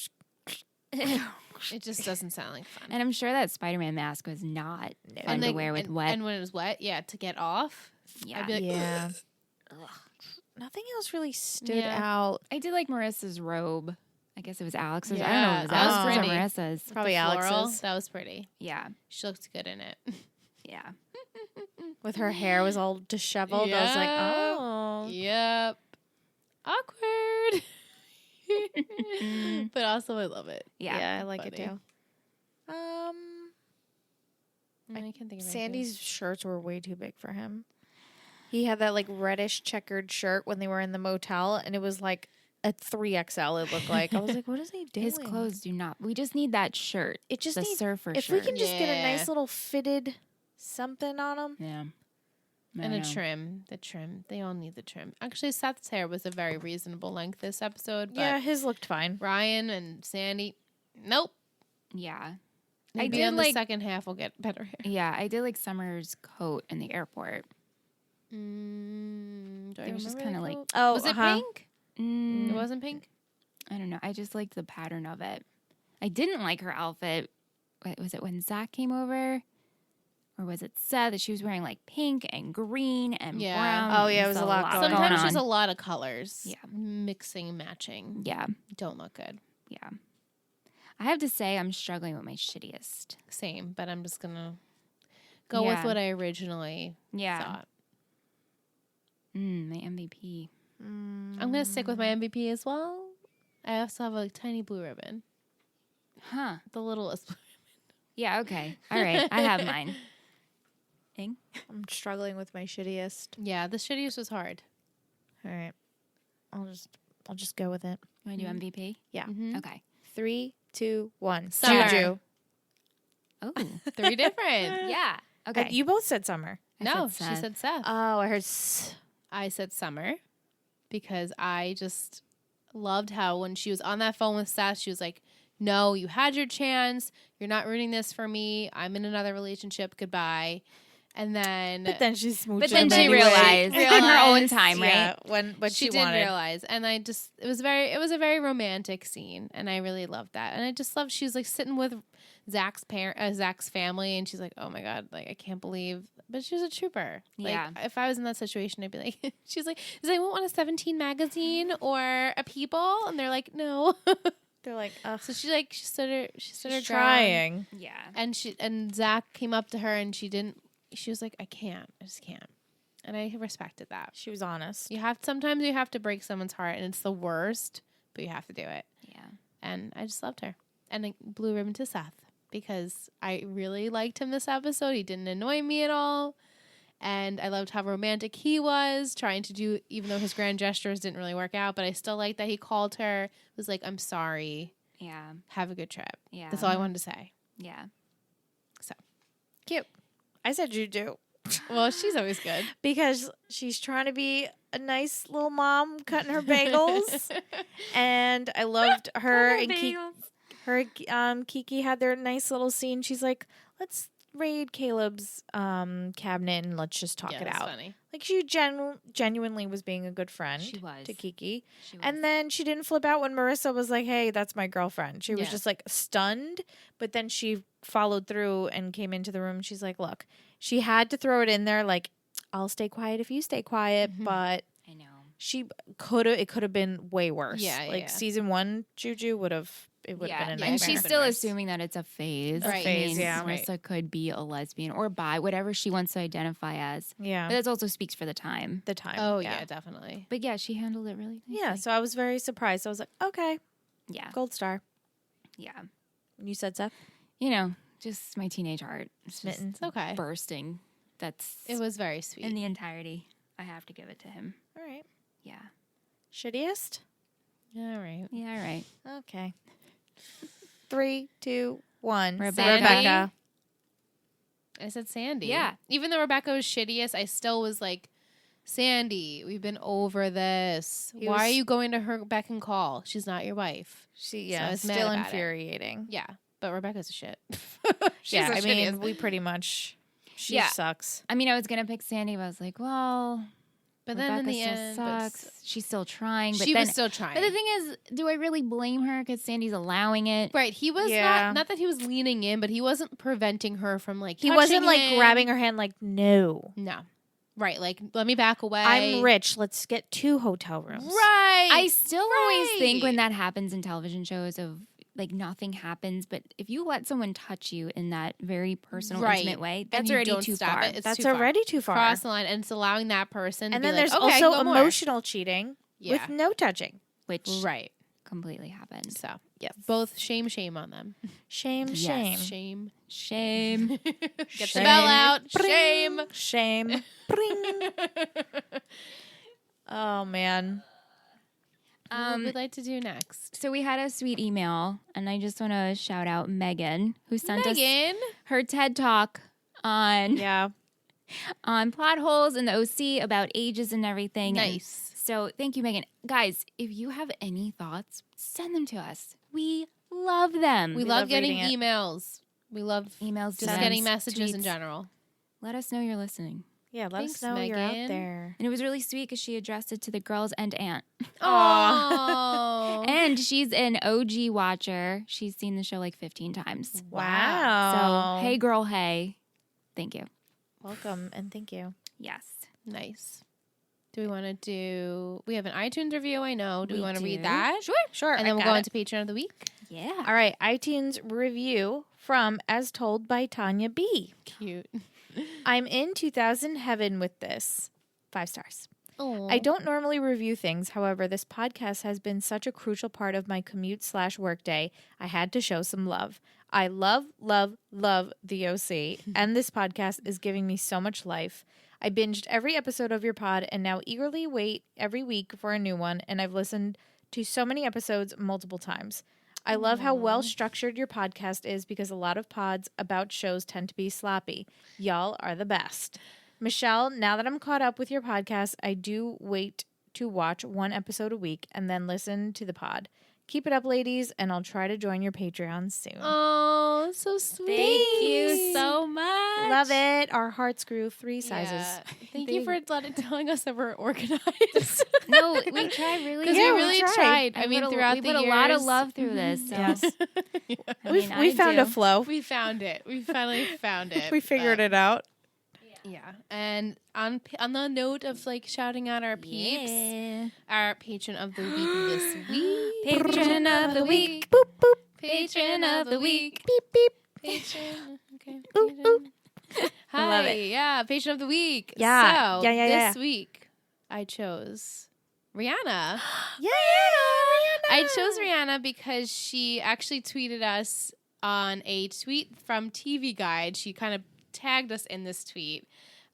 It just doesn't sound like fun. And I'm sure that Spider-Man mask was not fun And to like- wear with and, wet. And when it was wet, to get off. Yeah. I'd be like, yeah. Nothing else really stood Yeah. out. I did like Marissa's robe. I guess it was Alex's. I Yeah, don't know. If it was that was Alex's or pretty. Marissa's. Probably the floral, Alex's. that was pretty. Yeah. She looked good in it. Yeah. With her hair was all disheveled. I was like, Yeah. oh. Yep. Awkward. But also, I love it. Yeah. I like it Funny. too. I can't think of Sandy's shirts were way too big for him. He had that like reddish checkered shirt when they were in the motel, and it was like a 3XL. It looked like. I was like, what is he doing? His clothes do not. We just need that shirt. It just the needs. surfer If shirt. we can just get a Yeah. nice little fitted something on him. Yeah. I And a know. trim. The trim. They all need the trim. Actually, Seth's hair was a very reasonable length this episode. But Yeah, his looked fine. Ryan and Sandy, nope. Yeah. Maybe did on the like- second half we'll get better hair. Yeah. I did like Summer's coat in the airport. Do I It was just remember kinda the like- coat? Oh, was it uh-huh. pink? Mm, It wasn't pink. I don't know. I just liked the pattern of it. I didn't like her outfit. Was it when Zach came over? or was it Seth, that she was wearing like pink and green and Yeah. brown. Oh, yeah, it was a lot going on. Sometimes there's a lot of colors. Yeah. Mixing, matching. Yeah, Don't look good. yeah. I have to say, I'm struggling with my shittiest. Same, but I'm just going to go Yeah. with what I originally Yeah. thought. My MVP. I'm going to stick with my MVP as well. I also have a tiny blue ribbon. Huh. The littlest. Yeah, okay. All right. I have mine. Ing? I'm struggling with my shittiest. Yeah, the shittiest was hard. All right. I'll just go with it. You want to do MVP? Yeah. Mhm. Okay. 3, 2, 1. Summer. Juju. Oh, 3 different. yeah. Okay. You both said summer. No, said she Seth. said Seth. Oh, I heard. I said Summer because I just loved how when she was on that phone with Seth, she was like, no, you had your chance. You're not ruining this for me. I'm in another relationship. Goodbye. And then, But then she smooched. But then him she anyway. realized on her own time, right? Yeah, when she she did wanted. realize. And I just, it was a very romantic scene. And I really loved that. And I just loved, she was like sitting with Zach's family. And she's like, oh my God, like, I can't believe. But she was a trooper. Like, Yeah. if I was in that situation, I'd be like, she's like, does anyone want a 17 magazine or a People? And they're like, no. They're like, ugh. So she stood her She's ground. trying. Yeah. And Zach came up to her and she was like, I just can't. And I respected that. She was honest. Sometimes you have to break someone's heart and it's the worst, but you have to do it. Yeah. And I just loved her. And I blue ribbon to Seth because I really liked him this episode. He didn't annoy me at all. And I loved how romantic he was, trying to do, even though his grand gestures didn't really work out, but I still liked that he called her, was like, I'm sorry. Yeah. Have a good trip. Yeah. That's all I wanted to say. Yeah. Cute. I said Juju Well, she's always good. because she's trying to be a nice little mom cutting her bagels, and I loved her and Kiki had their nice little scene. She's like, let's raid Caleb's cabinet and let's just talk Yeah, it that's out. funny. Like she genuinely was being a good friend She was. to Kiki. She was. And then she didn't flip out when Marissa was like, hey, that's my girlfriend. She was Yeah. just like stunned, but then she followed through and came into the room. She's like, look, she had to throw it in there like, I'll stay quiet if you stay quiet, but I know. it could have been way worse. Yeah, like yeah. season 1 Juju would have been a Yeah. nightmare. And she's Could've still been worse. assuming that it's a phase. Right. I Phase, mean, yeah. Marissa could be a lesbian or bi, whatever she wants to identify as. Yeah. But that also speaks for the time. The time. Oh, yeah, definitely. But yeah, she handled it really nicely. Yeah, so I was very surprised. I was like, okay, Yeah. gold star. Yeah. You said Seth? You know, just my teenage heart. It's just Smitten. It's okay. bursting. That's It was very sweet. in the entirety. I have to give it to him. All right. Yeah. Shittiest? All right. Yeah, all right. Okay. 3, 2, 1. Rebecca. Rebecca. I said Sandy. Yeah. Even though Rebecca was shittiest, I still was like, Sandy, we've been over this. He Why are was- you going to her beck and call? She's not your wife. She, So I yeah, was mad still about it. infuriating. Yeah. But Rebecca's a shit. She's Yeah, the I mean, shittiest. we pretty much, she Yeah. sucks. I mean, I was going to pick Sandy, but I was like, well, But then in Rebecca the still end, but sucks. She's still trying. But she then, was still trying. But the thing is, do I really blame her because Sandy's allowing it? Right. He was Yeah. not that he was leaning in, but he wasn't preventing her from like He wasn't touching like him. grabbing her hand like, no. No. Right. Like, let me back away. I'm rich. Let's get 2 hotel rooms. Right. I still always think when Right. that happens in television shows of like nothing happens, but if you let someone touch you in that very personal, Right. intimate way, And that's you already don't too stop far. it. It's That's too far. already too far. Cross the line, and it's allowing that person And to then be there's like, okay, also go more. emotional cheating Yeah. with no touching. Which Right. completely happened. So Yes. both shame on them. Shame, Yes. shame. Shame. Shame. Get the Shame. bell out. Bring. Shame. Shame. Bring. Oh, man. What would we like to do next? So we had a sweet email, and I just want to shout out Megan, who sent us Megan. her TED Talk on Yeah. plot holes in the OC about ages and everything. And Nice. so thank you, Megan. Guys, if you have any thoughts, send them to us. We love them. We love love getting reading it. emails. We love emails, just DMs, getting messages in tweets. general. Let us know you're listening. Yeah, let Thanks, us know you're out Megan. there. And it was really sweet because she addressed it to the girls and Aunt. Oh. And she's an OG watcher. She's seen the show like 15 times. Wow. So, hey, girl, hey. thank you. Welcome and thank you. Yes. Nice. Do we want to do? We have an iTunes review. I know. Do we want to read do. that? Sure. And then we'll go into Patreon of the week. Yeah. All right. iTunes review from As Told by Tanya B. Cute. I'm in 2000 heaven with this. 5 stars. Oh. I don't normally review things. However, this podcast has been such a crucial part of my commute/work day. I had to show some love. I love, love, love the OC, and this podcast is giving me so much life. I binged every episode of your pod and now eagerly wait every week for a new one, and I've listened to so many episodes multiple times. I love how well structured your podcast is because a lot of pods about shows tend to be sloppy. Y'all are the best. Michelle, now that I'm caught up with your podcast, I do wait to watch 1 episode a week and then listen to the pod. Keep it up, ladies, and I'll try to join your Patreon soon. Oh, so sweet. Thank you so much. Love it. Our hearts grew 3 sizes. Yeah. Thank you for telling us that we're organized. No, we tried really Because hard. we really tried. I mean, throughout we the put years. a lot of love through this. So. Yes. I mean, We I found do. a flow. We found it. We finally found it. We figured it out. Yeah. And on the note of like shouting out our peeps, Yeah. our patron of the week this week. Patron of the week. Boop, boop. Patron of the week. Beep, beep. Patron. Okay. Ooh, ooh. Hi. love it. Yeah. Patron of the week. Yeah. So Yeah. this week I chose Rihanna. Yeah, Rihanna. I chose Rihanna because she actually tweeted us on a tweet from TV Guide. She kind of tagged us in this tweet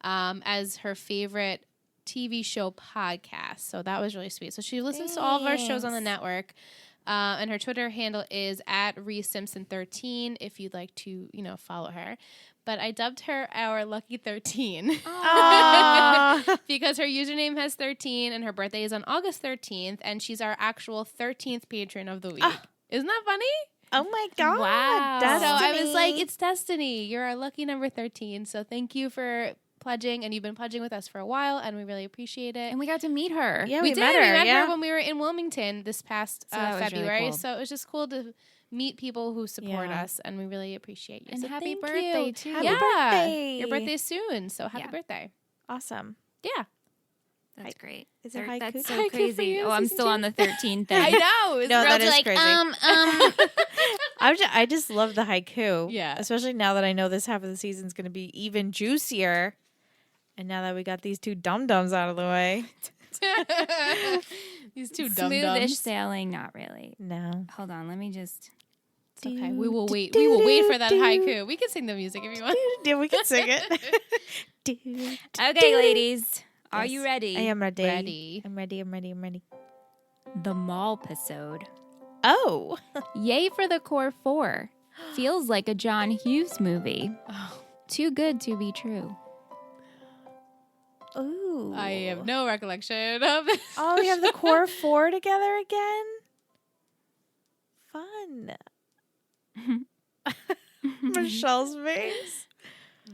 as her favorite TV show podcast. So that was really sweet. So she listens to all of our shows on the network. And her Twitter handle is @ReeSimpson13 if you'd like to, follow her. But I dubbed her our Lucky 13 Aw. because her username has 13 and her birthday is on August 13th. And she's our actual 13th patron of the week. Isn't that funny? Oh my God. Wow. So I was Destiny. like, it's destiny. You're our lucky number 13. So thank you for pledging. And you've been pledging with us for a while. And we really appreciate it. And we got to meet her. Yeah, we we did. met her. We met yeah. her when we were in Wilmington this past So that was really February. cool. So it was just cool to meet people who support Yeah. us. And we really appreciate you. And So happy thank birthday, you. too. Happy Yeah. birthday. Your birthday's soon. So happy Yeah. birthday. Awesome. Yeah. That's great. Is it haiku? That's so Haiku for crazy. you, Oh, I'm season still 2? on the 13th thing. I know. It's No, real that is like, crazy. I just love the haiku. Yeah. Especially now that I know this half of the season's going to be even juicier. And now that we got these 2 dum-dums out of the way. These 2 dum Smoothish dums. sailing, not really. No. Hold on, let me just. It's okay. We will wait. We will wait for that haiku. We can sing the music if you want. Yeah, we can sing it. Okay, ladies, are Yes. you ready? I am ready. Ready. I'm ready. I'm ready. I'm ready. The mall episode. Oh. Yay for the core 4. Feels like a John Hughes movie. Oh, Too good to be true. Ooh. I have no recollection of this. Oh, we have the core 4 together again? Fun. Michelle's face.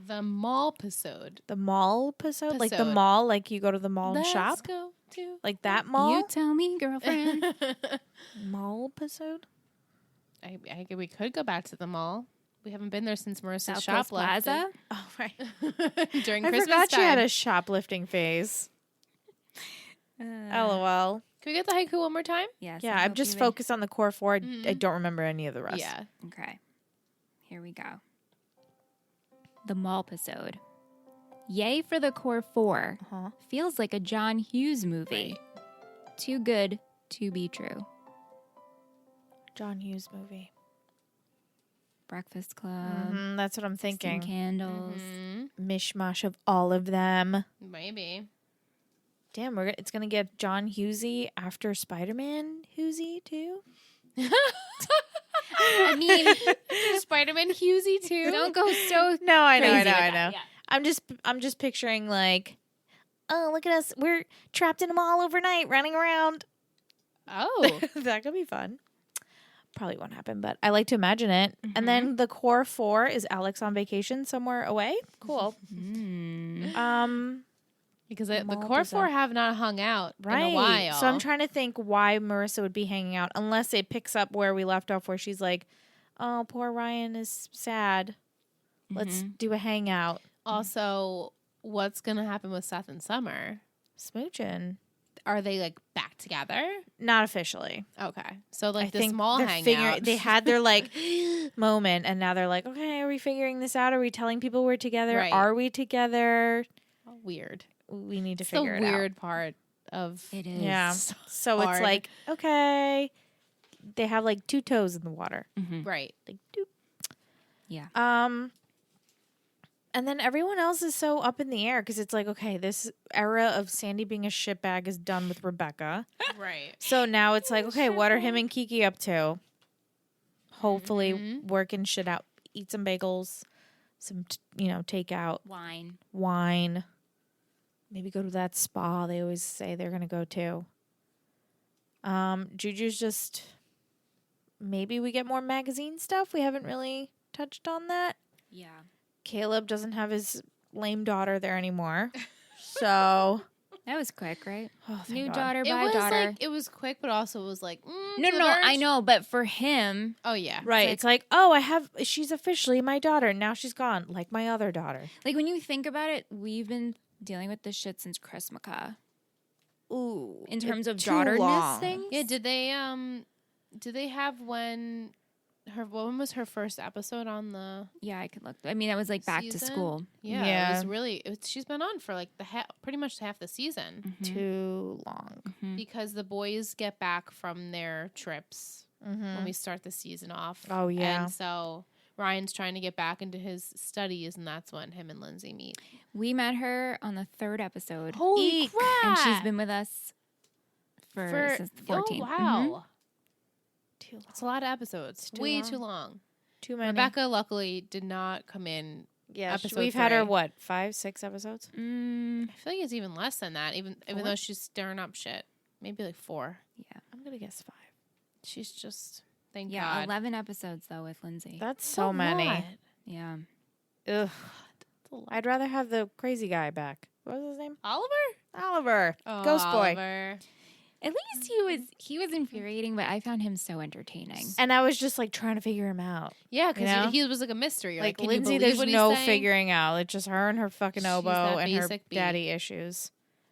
The mall episode. The mall episode? Like the Episode. mall, like you go to the mall and Let's shop? go to Like that mall? You tell me, girlfriend. Mall episode? I we could go back to the mall. We haven't been there since Marissa's Southwest shoplifted Plaza. Oh, right. during I Christmas forgot time. you had a shoplifting phase. LOL. Can we get the haiku one more time? Yes. Yeah, I I'm hope just you focused on the core 4. I Mhm. don't remember any of the rest. Yeah. Okay. Here we go. The mall episode. Yay for the core 4. Uh-huh. Feels like a John Hughes movie. Too good to be true. John Hughes movie. Breakfast Club. Mhm, that's what I'm 16 thinking. Candles. Mhm. Mishmash of all of them. Maybe. Damn, it's gonna get John Hughesy after Spider-Man Hughesy too. I mean, Spider-Man Hughesy too. don't go so No, I know, crazy I with know, I that. know. Yeah. I'm just picturing like, oh, look at us, we're trapped in a mall overnight, running around. Oh. That could be fun. Probably won't happen, but I like to imagine it. And then the core 4 is Alex on vacation somewhere away. Cool. Because the Mall core episode. 4 have not hung out Right. in a while. So I'm trying to think why Marissa would be hanging out, unless it picks up where we left off, where she's like, "Oh, poor Ryan is sad. Let's do a hangout." Also, what's going to happen with Seth and Summer? Smooching. Are they like back together? Not officially. Okay. So like I the think small they're hangout. they had their like moment, and now they're like, okay, are we figuring this out? Are we telling people we're together? Right. Are we together? Weird. We need to It's figure the it weird part of It is. Yeah. So So it's hard. like, okay, they have like 2 toes in the water. right. Like, doop. Yeah. And then everyone else is so up in the air because it's like, okay, this era of Sandy being a shitbag is done with Rebecca. Right. So now it's like, okay, what are him and Kiki up to? Hopefully working shit out. Eat some bagels, some, takeout, wine. Maybe go to that spa they always say they're going to go to. Juju's just, maybe we get more magazine stuff. We haven't really touched on that. Yeah. Caleb doesn't have his lame daughter there anymore. So, That was quick, right? oh, thank New God. daughter It by was daughter. like it was quick, but also it was like No, to the I verge. know, but for him, Oh yeah. Right. It's like, oh, she's officially my daughter. Now she's gone, like my other daughter. like when you think about it, we've been dealing with this shit since Chris McCaw. Ooh. In terms of too daughterness long. things. Yeah. Did they have when was her first episode on the? Yeah, I could look. I mean, that was like back to Season? school. Yeah. Yeah. It was really. She's been on for like pretty much half the season Too long. because the boys get back from their trips when we start the season off. Oh, yeah. And so Ryan's trying to get back into his studies, and that's when him and Lindsay meet. We met her on the 3rd episode. Holy Eek. crap! And she's been with us since the 14th. Oh wow. Too long. It's a lot of episodes. too Way long. too long. Too many. Rebecca luckily did not come in. Yeah, episode we've had her, 3. what, 5, 6 episodes? I feel like it's even less than that. Even 4? though she's stirring up shit. Maybe like 4. Yeah. I'm going to guess 5. She's just thank Yeah, God. 11 episodes though with Lindsay. That's That's so a many. lot. Yeah. Ugh. That's a lot. I'd rather have the crazy guy back. What was his name? Oliver? Oliver. Oh, Ghost boy. Oliver. At least he was infuriating, but I found him so entertaining. And I was just like trying to figure him out. Yeah, because You know? he was like a mystery. You're Like, can Lindsay, you believe there's what he's no saying? figuring out. It's just her and her fucking She's oboe that and her basic beat. daddy issues.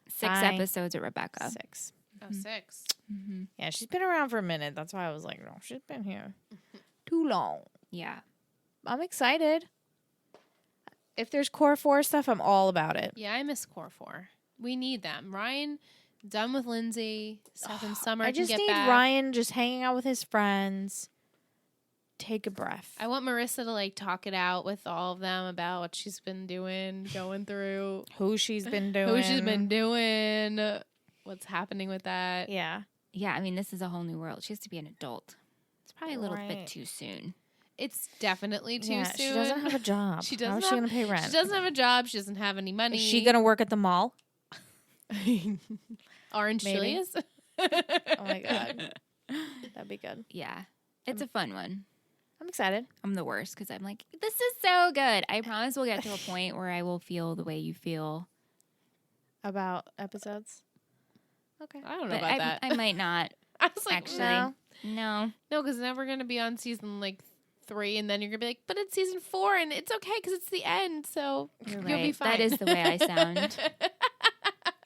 6 Bye. episodes at Rebecca. 6. Oh, 6. Yeah, she's been around for a minute. That's why I was like, no, she's been here too long. Yeah. I'm excited. If there's Core 4 stuff, I'm all about it. Yeah, I miss Core 4. We need them. Ryan, done with Lindsay. Seth and Summer I can just get need back. Ryan just hanging out with his friends. Take a breath. I want Marissa to like talk it out with all of them about what she's been doing, going through, Who she's been doing. who she's been doing, what's happening with that. Yeah. Yeah, I mean, this is a whole new world. She has to be an adult. It's probably a little Right. bit too soon. It's definitely too Yeah, soon. she doesn't have a job. She How doesn't is she have- going to pay rent? She doesn't have a job. She doesn't have any money. Is she going to work at the mall? Orange Maybe. Chili's? Oh my God. That'd be good. Yeah. It's a fun one. I'm excited. I'm the worst because I'm like, this is so good. I promise we'll get to a point where I will feel the way you feel. About episodes? Okay. I don't know But about that. I might not. I was like, Actually. No. No. because now we're going to be on season like 3, and then you're going to be like, but it's season 4, and it's okay because it's the end, so You're you'll be right. fine. That is the way I sound.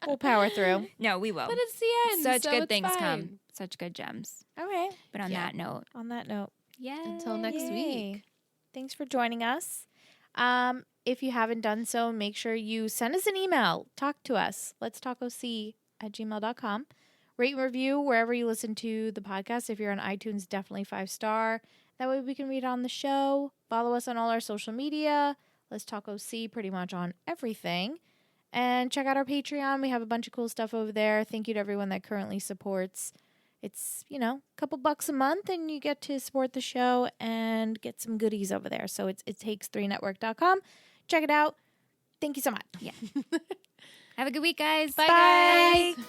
We'll power through. No, we will. But it's the end. Such so good it's things fine. come. Such good gems. All right. But on Yeah. that note, On that note, yeah. Until next Yay. week. Thanks for joining us. If you haven't done so, make sure you send us an email. Talk to us. Let's talk OC@gmail.com. Rate and review wherever you listen to the podcast. If you're on iTunes, definitely 5-star. That way we can read it on the show. Follow us on all our social media. Let's talk OC pretty much on everything. And check out our Patreon. We have a bunch of cool stuff over there. Thank you to everyone that currently supports. It's, a couple bucks a month, and you get to support the show and get some goodies over there. So it's takes3network.com. Check it out. Thank you so much. Have a good week, guys. Bye, guys.